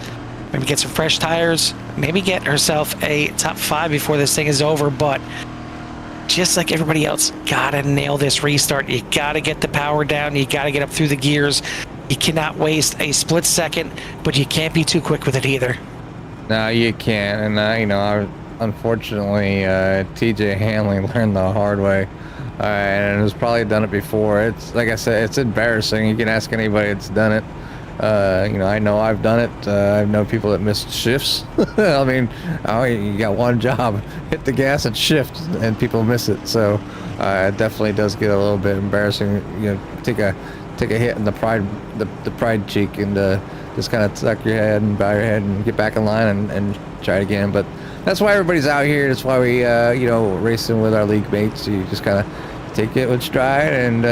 maybe get some fresh tires, maybe get herself a top 5 before this thing is over. But just like everybody else, gotta nail this restart. You gotta get the power down. You gotta get up through the gears. You cannot waste a split second, but you can't be too quick with it either. No, you can't. And unfortunately, TJ Hanley learned the hard way, and has probably done it before. It's like I said, it's embarrassing. You can ask anybody that's done it. I know I've done it. I know people that missed shifts. I mean, you got one job, hit the gas and shift, and people miss it. So it definitely does get a little bit embarrassing. Take a hit in the pride cheek, and just kind of tuck your head and bow your head and get back in line and try it again. But that's why everybody's out here. That's why we racing with our league mates. You just kind of take it with stride and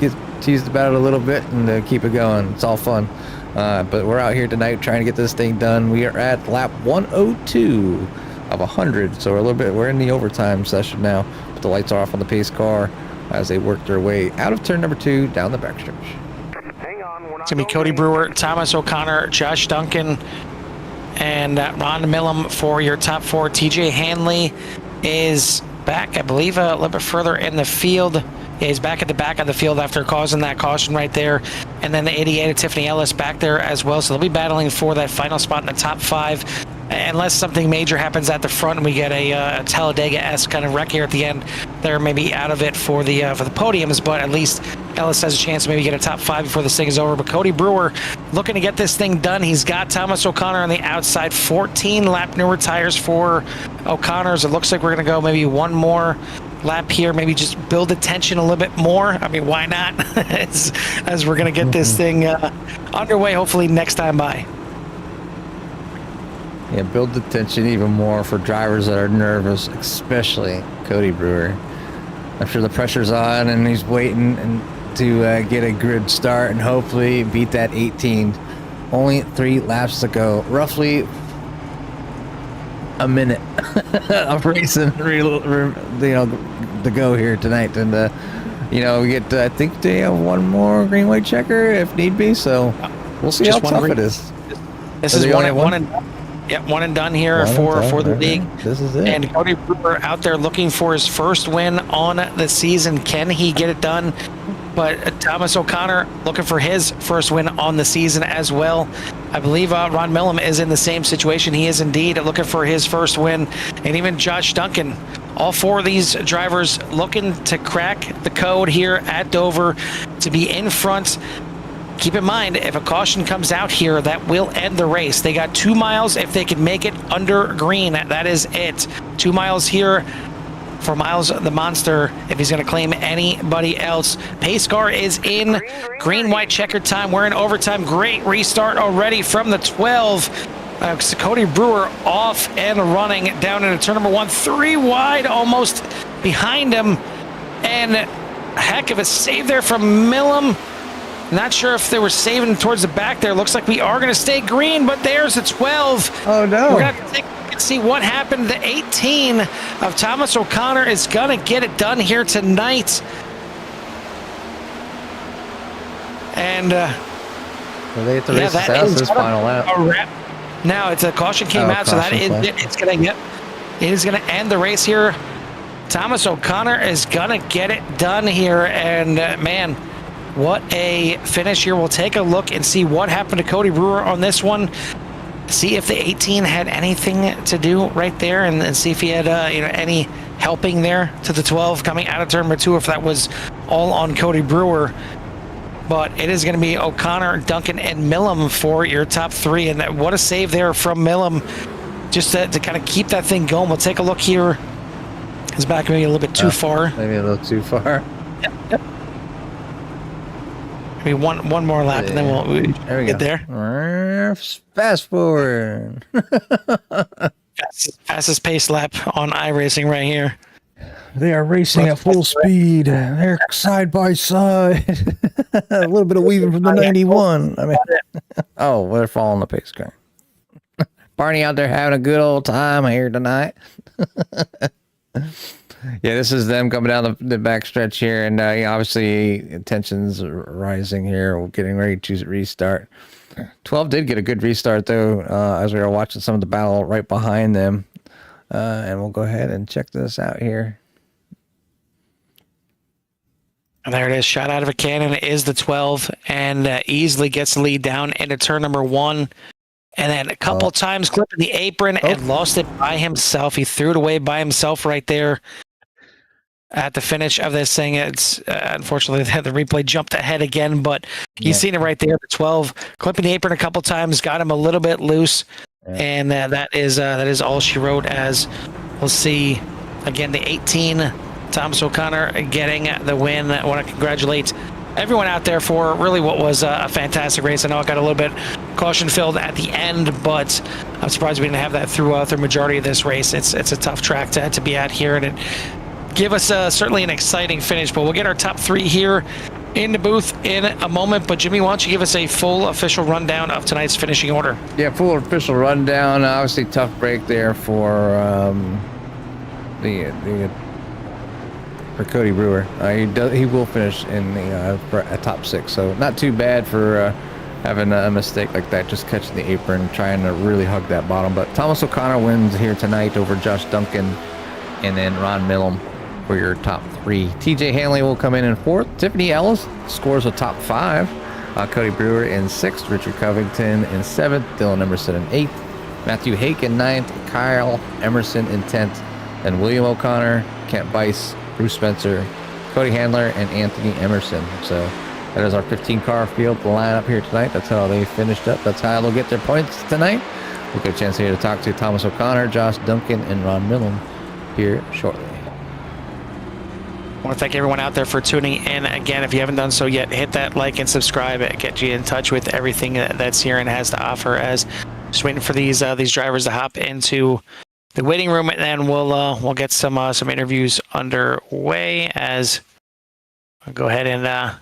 get teased about it a little bit and keep it going. It's all fun. But we're out here tonight trying to get this thing done. We are at lap 102 of 100, so we're in the overtime session now. But the lights are off on the pace car as they work their way out of turn number 2 down the backstretch. It's gonna be Cody Brewer, Thomas O'Connor, Josh Duncan, and Ron Millam for your top 4. TJ Hanley is back, I believe, a little bit further in the field. Yeah, he's back at the back of the field after causing that caution right there. And then the 88 of Tiffany Ellis back there as well. So they'll be battling for that final spot in the top 5. Unless something major happens at the front and we get a Talladega-esque kind of wreck here at the end, they're maybe out of it for the podiums. But at least Ellis has a chance to maybe get a top 5 before this thing is over. But Cody Brewer looking to get this thing done. He's got Thomas O'Connor on the outside. 14 lap newer tires for O'Connor's. It looks like we're going to go maybe one more lap here, maybe just build the tension a little bit more. I mean, why not? as we're going to get this thing underway, hopefully next time by. Yeah, build the tension even more for drivers that are nervous, especially Cody Brewer. I'm sure the pressure's on and he's waiting to get a good start and hopefully beat that 18. Only 3 laps to go. Roughly a minute of racing, to go here tonight, and we get. I think they have one more green white checker if need be. So we'll see how tough it is. This is one and done here for the league. This is it. And Cody Brewer out there looking for his first win on the season. Can he get it done? But Thomas O'Connor looking for his first win on the season as well. I believe Ron Millam is in the same situation. He is indeed looking for his first win. And even Josh Duncan. All 4 of these drivers looking to crack the code here at Dover to be in front. Keep in mind, if a caution comes out here, that will end the race. They got 2 miles if they can make it under green. That is it. 2 miles here for Miles the Monster if he's going to claim anybody else. Pace car is in green white checker time. We're in overtime. Great restart already from the 12. Cody Brewer off and running down into turn number 1. 3 wide almost behind him. And a heck of a save there from Millam. Not sure if they were saving towards the back there. Looks like we are going to stay green, but there's a 12. Oh, no. We're going to have to take and see what happened. The 18 of Thomas O'Connor is going to get it done here tonight. And well, they have to race this out this final lap. Now it's a caution came out, so that is it. It's going to get. It is going to end the race here. Thomas O'Connor is going to get it done here, and man, what a finish here. We'll take a look and see what happened to Cody Brewer on this one. See if the 18 had anything to do right there, and see if he had any helping there to the 12 coming out of turn number 2, if that was all on Cody Brewer. But it is going to be O'Connor, Duncan, and Millam for your top 3, and what a save there from Millam, just to kind of keep that thing going. We'll take a look here. His back maybe a little bit too far. Maybe a little too far. Yep. Maybe one more lap, and then we'll get there. Fast forward. Fastest pace lap on iRacing right here. They are racing at full speed. They're side by side. A little bit of weaving from the 91. I mean, well, they're following the pace car. Barney out there having a good old time here tonight. Yeah, this is them coming down the back stretch here, and obviously tensions are rising here. We're getting ready to restart. 12 did get a good restart though, as we were watching some of the battle right behind them, and we'll go ahead and check this out here. And there it is, shot out of a cannon. It is the 12, and easily gets the lead down into turn number 1. And then a couple times clipping the apron and lost it by himself. He threw it away by himself right there at the finish of this thing. It's unfortunately the replay jumped ahead again, but you've seen it right there. The 12 clipping the apron a couple times, got him a little bit loose, and that is all she wrote. As we'll see again, the 18, Thomas O'Connor getting the win. I want to congratulate everyone out there for really what was a fantastic race. I know it got a little bit caution filled at the end, but I'm surprised we didn't have that throughout the majority of this race. It's a tough track to be at here, and it give us certainly an exciting finish. But we'll get our top 3 here in the booth in a moment. But Jimmy, why don't you give us a full official rundown of tonight's finishing order? Yeah, full official rundown. Obviously, tough break there for Cody Brewer. He will finish in the top 6, so not too bad for having a mistake like that, just catching the apron, trying to really hug that bottom. But Thomas O'Connor wins here tonight over Josh Duncan, and then Ron Millam for your top 3. TJ Hanley will come in 4th. Tiffany Ellis scores a top 5. Cody Brewer in 6th. Richard Covington in 7th. Dylan Emerson in 8th. Matthew Hake in 9th. Kyle Emerson in 10th. Then William O'Connor, Kent Bice, Bruce Spencer, Cody Handler, and Anthony Emerson. So that is our 15-car field lineup here tonight. That's how they finished up. That's how they'll get their points tonight. We'll get a chance here to talk to Thomas O'Connor, Josh Duncan, and Ron Millam here shortly. I want to thank everyone out there for tuning in. Again, if you haven't done so yet, hit that like and subscribe. It gets you in touch with everything that's here and has to offer. As just waiting for these drivers to hop into the waiting room, and then we'll get some interviews underway. As I'll go ahead and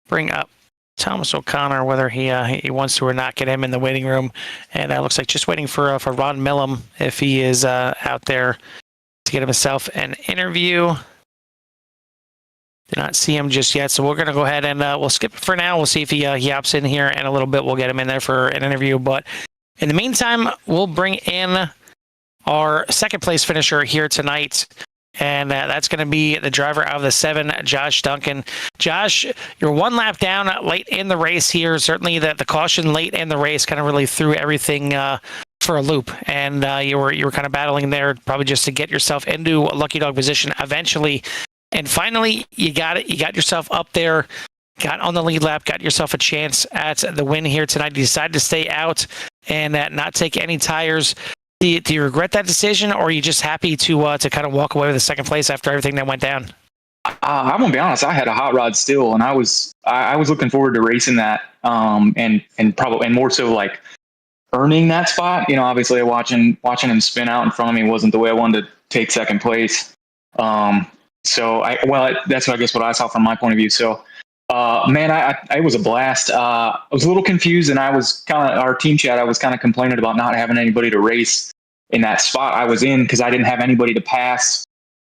bring up Thomas O'Connor, whether he wants to or not, get him in the waiting room. And it looks like just waiting for Ron Millam, if he is out there, to get himself an interview. Did not see him just yet, so we're going to go ahead and we'll skip it for now. We'll see if he hops in here in a little bit. We'll get him in there for an interview. But in the meantime, we'll bring in our second place finisher here tonight, and that's going to be the driver out of the 7, Josh Duncan. Josh, you're 1 lap down late in the race here. Certainly the caution late in the race kind of really threw everything for a loop, and you were kind of battling there probably just to get yourself into a lucky dog position eventually. And finally, you got it. You got yourself up there, got on the lead lap, got yourself a chance at the win here tonight. You decided to stay out and not take any tires. Do you regret that decision, or are you just happy to kind of walk away with the second place after everything that went down? I'm gonna be honest. I had a hot rod still, and I was looking forward to racing that, and more so like earning that spot. You know, obviously watching him spin out in front of me wasn't the way I wanted to take second place. That's what I saw from my point of view. So, it was a blast. I was a little confused, and I was our team chat, I was kind of complaining about not having anybody to race in that spot I was in because I didn't have anybody to pass.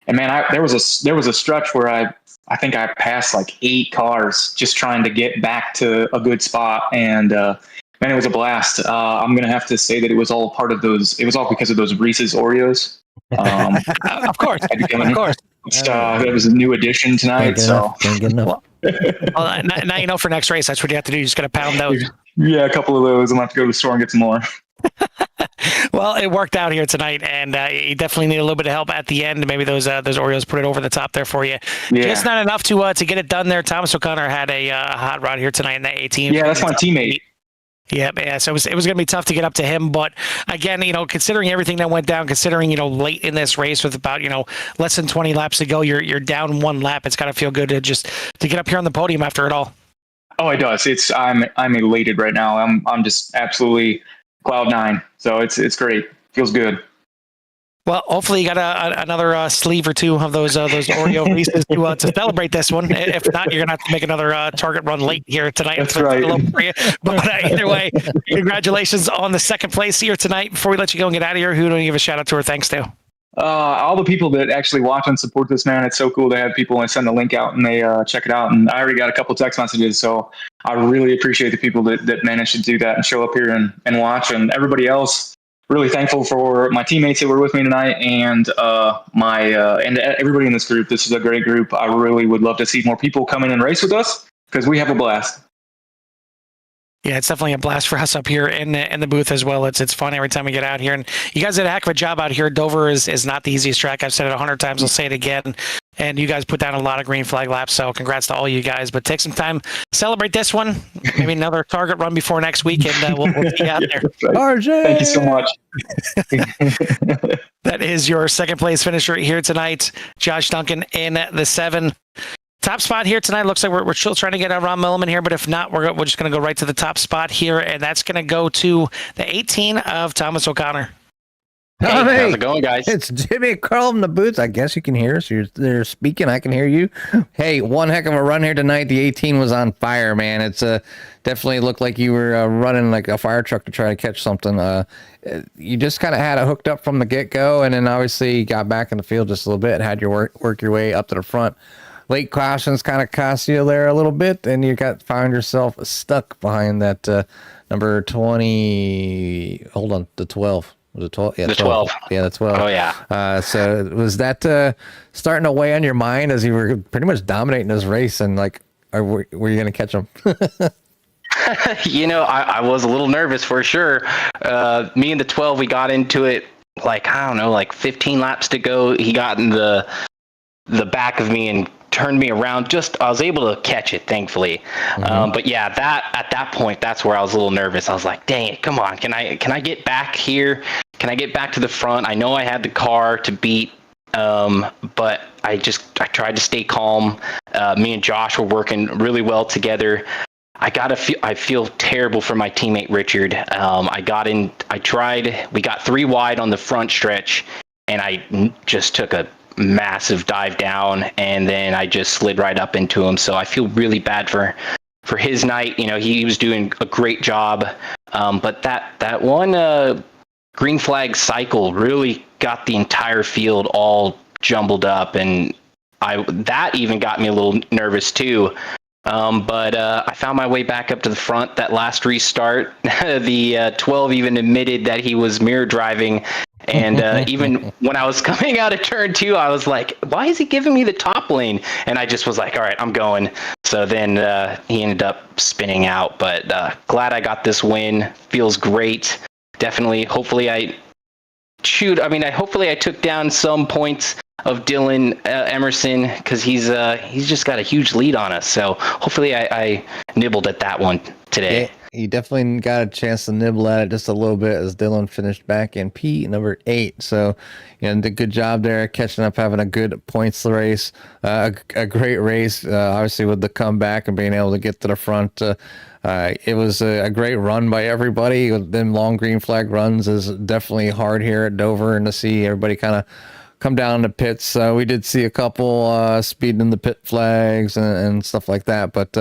And man, there was a stretch where I think I passed like 8 cars just trying to get back to a good spot. And man, it was a blast. I'm gonna have to say that it was all part of those. It was all because of those Reese's Oreos. Of course, of course. That was a new addition tonight. Can't get enough. Well, now you know for next race, that's what you have to do. You just got to pound those. Yeah, a couple of those. I'm gonna have to go to the store and get some more. Well, it worked out here tonight, and you definitely need a little bit of help at the end. Maybe those Oreos put it over the top there for you. Yeah. Just not enough to get it done there. Thomas O'Connor had a hot rod here tonight in that 18. Yeah, that's my teammate. Yeah, so it was going to be tough to get up to him, but again, considering everything that went down, considering late in this race with about less than 20 laps to go, you're down 1 lap. It's got to feel good to get up here on the podium after it all. Oh, it does. I'm elated right now. I'm just absolutely cloud 9. So it's great. Feels good. Well, hopefully you got another sleeve or 2 of those Oreo Reese's to celebrate this one. If not, you're gonna have to make another target run late here tonight. That's right. But either way, congratulations on the 2nd place here tonight. Before we let you go and get out of here, who do you give a shout out to or thanks to? All the people that actually watch and support this, man. It's so cool to have people and send the link out and they check it out. And I already got a couple text messages, so I really appreciate the people that managed to do that and show up here and watch. And everybody else, really thankful for my teammates that were with me tonight and and everybody in this group. This is a great group. I really would love to see more people come in and race with us because we have a blast. Yeah, it's definitely a blast for us up here in the booth as well. It's fun every time we get out here, and you guys did a heck of a job out here. Dover is not the easiest track. I've said it 100 times. I'll say it again. And you guys put down a lot of green flag laps, so congrats to all you guys. But take some time, celebrate this one. Maybe another target run before next week, and we'll see you out there. RJ! Thank you so much. That is your 2nd place finisher here tonight, Josh Duncan in the 7. Top spot here tonight. Looks like we're still trying to get Ron Milliman here, but if not, we're just going to go right to the top spot here, and that's going to go to the 18 of Thomas O'Connor. Hey, how's it going, guys? It's Jimmy Carl in the boots. I guess you can hear us. They're speaking. I can hear you. Hey, one heck of a run here tonight. The 18 was on fire, man. It's definitely looked like you were running like a fire truck to try to catch something. You just kind of had it hooked up from the get-go, and then obviously you got back in the field just a little bit and had your work your way up to the front. Late cautions kind of cost you there a little bit, and you found yourself stuck behind that number 20. Hold on, the 12. Was it 12? Yeah, the 12. Yeah, the 12. Oh, yeah. So was that starting to weigh on your mind as you were pretty much dominating this race, and were you going to catch him? I was a little nervous for sure. Me and the 12, we got into it like 15 laps to go. He got in the back of me and turned me around. I was able to catch it, thankfully. Mm-hmm. But yeah, at that point, that's where I was a little nervous. I was like, dang it, come on. Can I get back here? Can I get back to the front? I know I had the car to beat, but I tried to stay calm. Me and Josh were working really well together. I feel terrible for my teammate, Richard. We got 3 wide on the front stretch, and I just took a massive dive down, and then I just slid right up into him. So I feel really bad for his night. He was doing a great job, but that one green flag cycle really got the entire field all jumbled up, and that even got me a little nervous too. But I found my way back up to the front. That last restart, the 12 even admitted that he was mirror driving. And even when I was coming out of turn 2, I was like, why is he giving me the top lane? And I just was like, all right, I'm going. So then he ended up spinning out. But glad I got this win. Feels great. Definitely. Hopefully I took down some points of Dylan Emerson, because he's just got a huge lead on us. So hopefully I nibbled at that one today. Yeah, you definitely got a chance to nibble at it just a little bit as Dylan finished back in number 8. So, did a good job there, catching up, having a good points race, a great race, obviously with the comeback and being able to get to the front. It was a great run by everybody. Them long green flag runs is definitely hard here at Dover, and to see everybody kind of come down to pits. We did see a couple speeding in the pit flags and stuff like that, but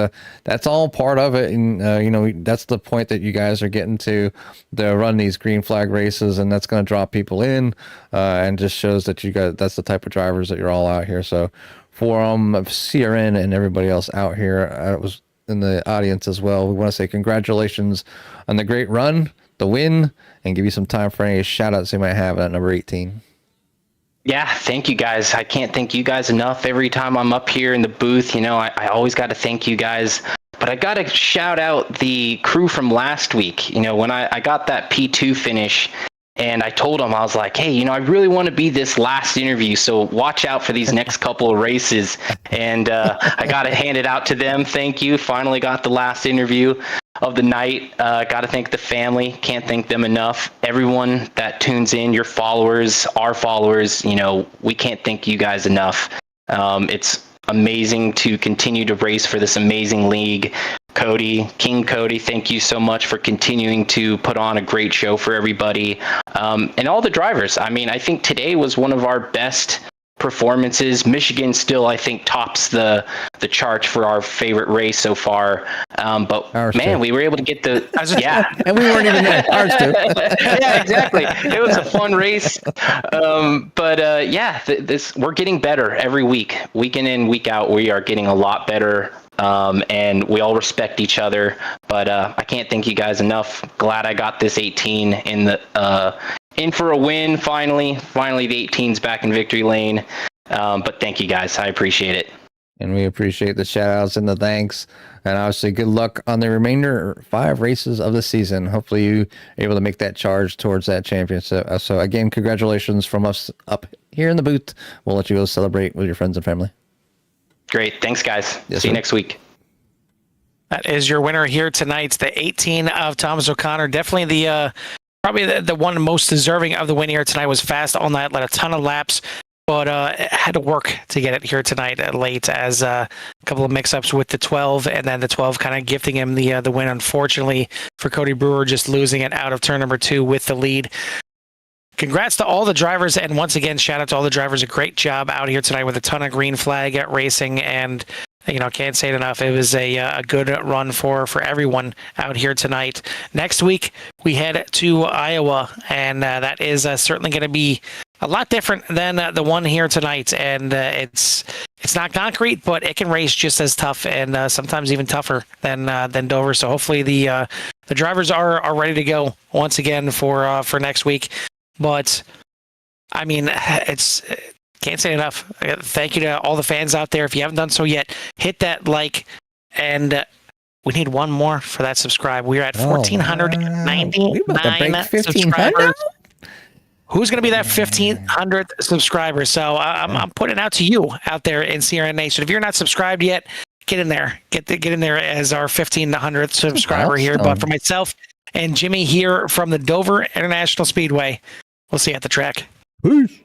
that's all part of it. And that's the point that you guys are getting to run these green flag races, and that's going to draw people in, and just shows that that's the type of drivers that you're all out here. So for CRN and everybody else out here, was in the audience as well, we want to say congratulations on the great run, the win, and give you some time for any shout outs you might have at number 18. Yeah, thank you guys. I can't thank you guys enough. Every time I'm up here in the booth, I always got to thank you guys. But I got to shout out the crew from last week. When I got that P2 finish, and I told them, I was like, hey, I really want to be this last interview, so watch out for these next couple of races. And I got to hand it out to them. Thank you. Finally got the last interview of the night. Got to thank the family. Can't thank them enough. Everyone that tunes in, your followers, our followers, we can't thank you guys enough. It's amazing to continue to race for this amazing league. King Cody, thank you so much for continuing to put on a great show for everybody. And all the drivers. I think today was one of our best performances. Michigan still, I think, tops the charts for our favorite race so far. But ours man, too. We were able to get and we weren't even there. Ours too. Yeah, exactly. It was a fun race. We're getting better every week. Week in and week out, we are getting a lot better. And we all respect each other, but I can't thank you guys enough. Glad I got this 18 in for a win. Finally the 18's back in victory lane. But thank you guys, I appreciate it. And we appreciate the shout outs and the thanks, and obviously good luck on the remainder 5 races of the season. Hopefully you are able to make that charge towards that championship. So again, congratulations from us up here in the booth. We'll let you go celebrate with your friends and family. Great. Thanks, guys. Yes, See you sir. next week. That is your winner here tonight, the 18 of Thomas O'Connor. Definitely probably the one most deserving of the win here tonight. Was fast all night, led a ton of laps, but had to work to get it here tonight late, as a couple of mix-ups with the 12, and then the 12 kind of gifting him the win. Unfortunately for Cody Brewer, just losing it out of turn number 2 with the lead. Congrats to all the drivers, and once again, shout out to all the drivers. A great job out here tonight with a ton of green flag racing, and can't say it enough. It was a good run for everyone out here tonight. Next week, we head to Iowa, and that is certainly going to be a lot different than the one here tonight. And it's not concrete, but it can race just as tough, and sometimes even tougher than Dover. So hopefully the drivers are ready to go once again for next week. But it's can't say enough. Thank you to all the fans out there. If you haven't done so yet, hit that like, and we need one more for that subscribe. We're at 1,499 subscribers. Who's going to be that 1,500th subscriber? So I'm putting it out to you out there in CRN Nation. If you're not subscribed yet, get in there. Get in there as our 1,500th subscriber here. But for myself and Jimmy here from the Dover International Speedway, we'll see you at the track. Peace.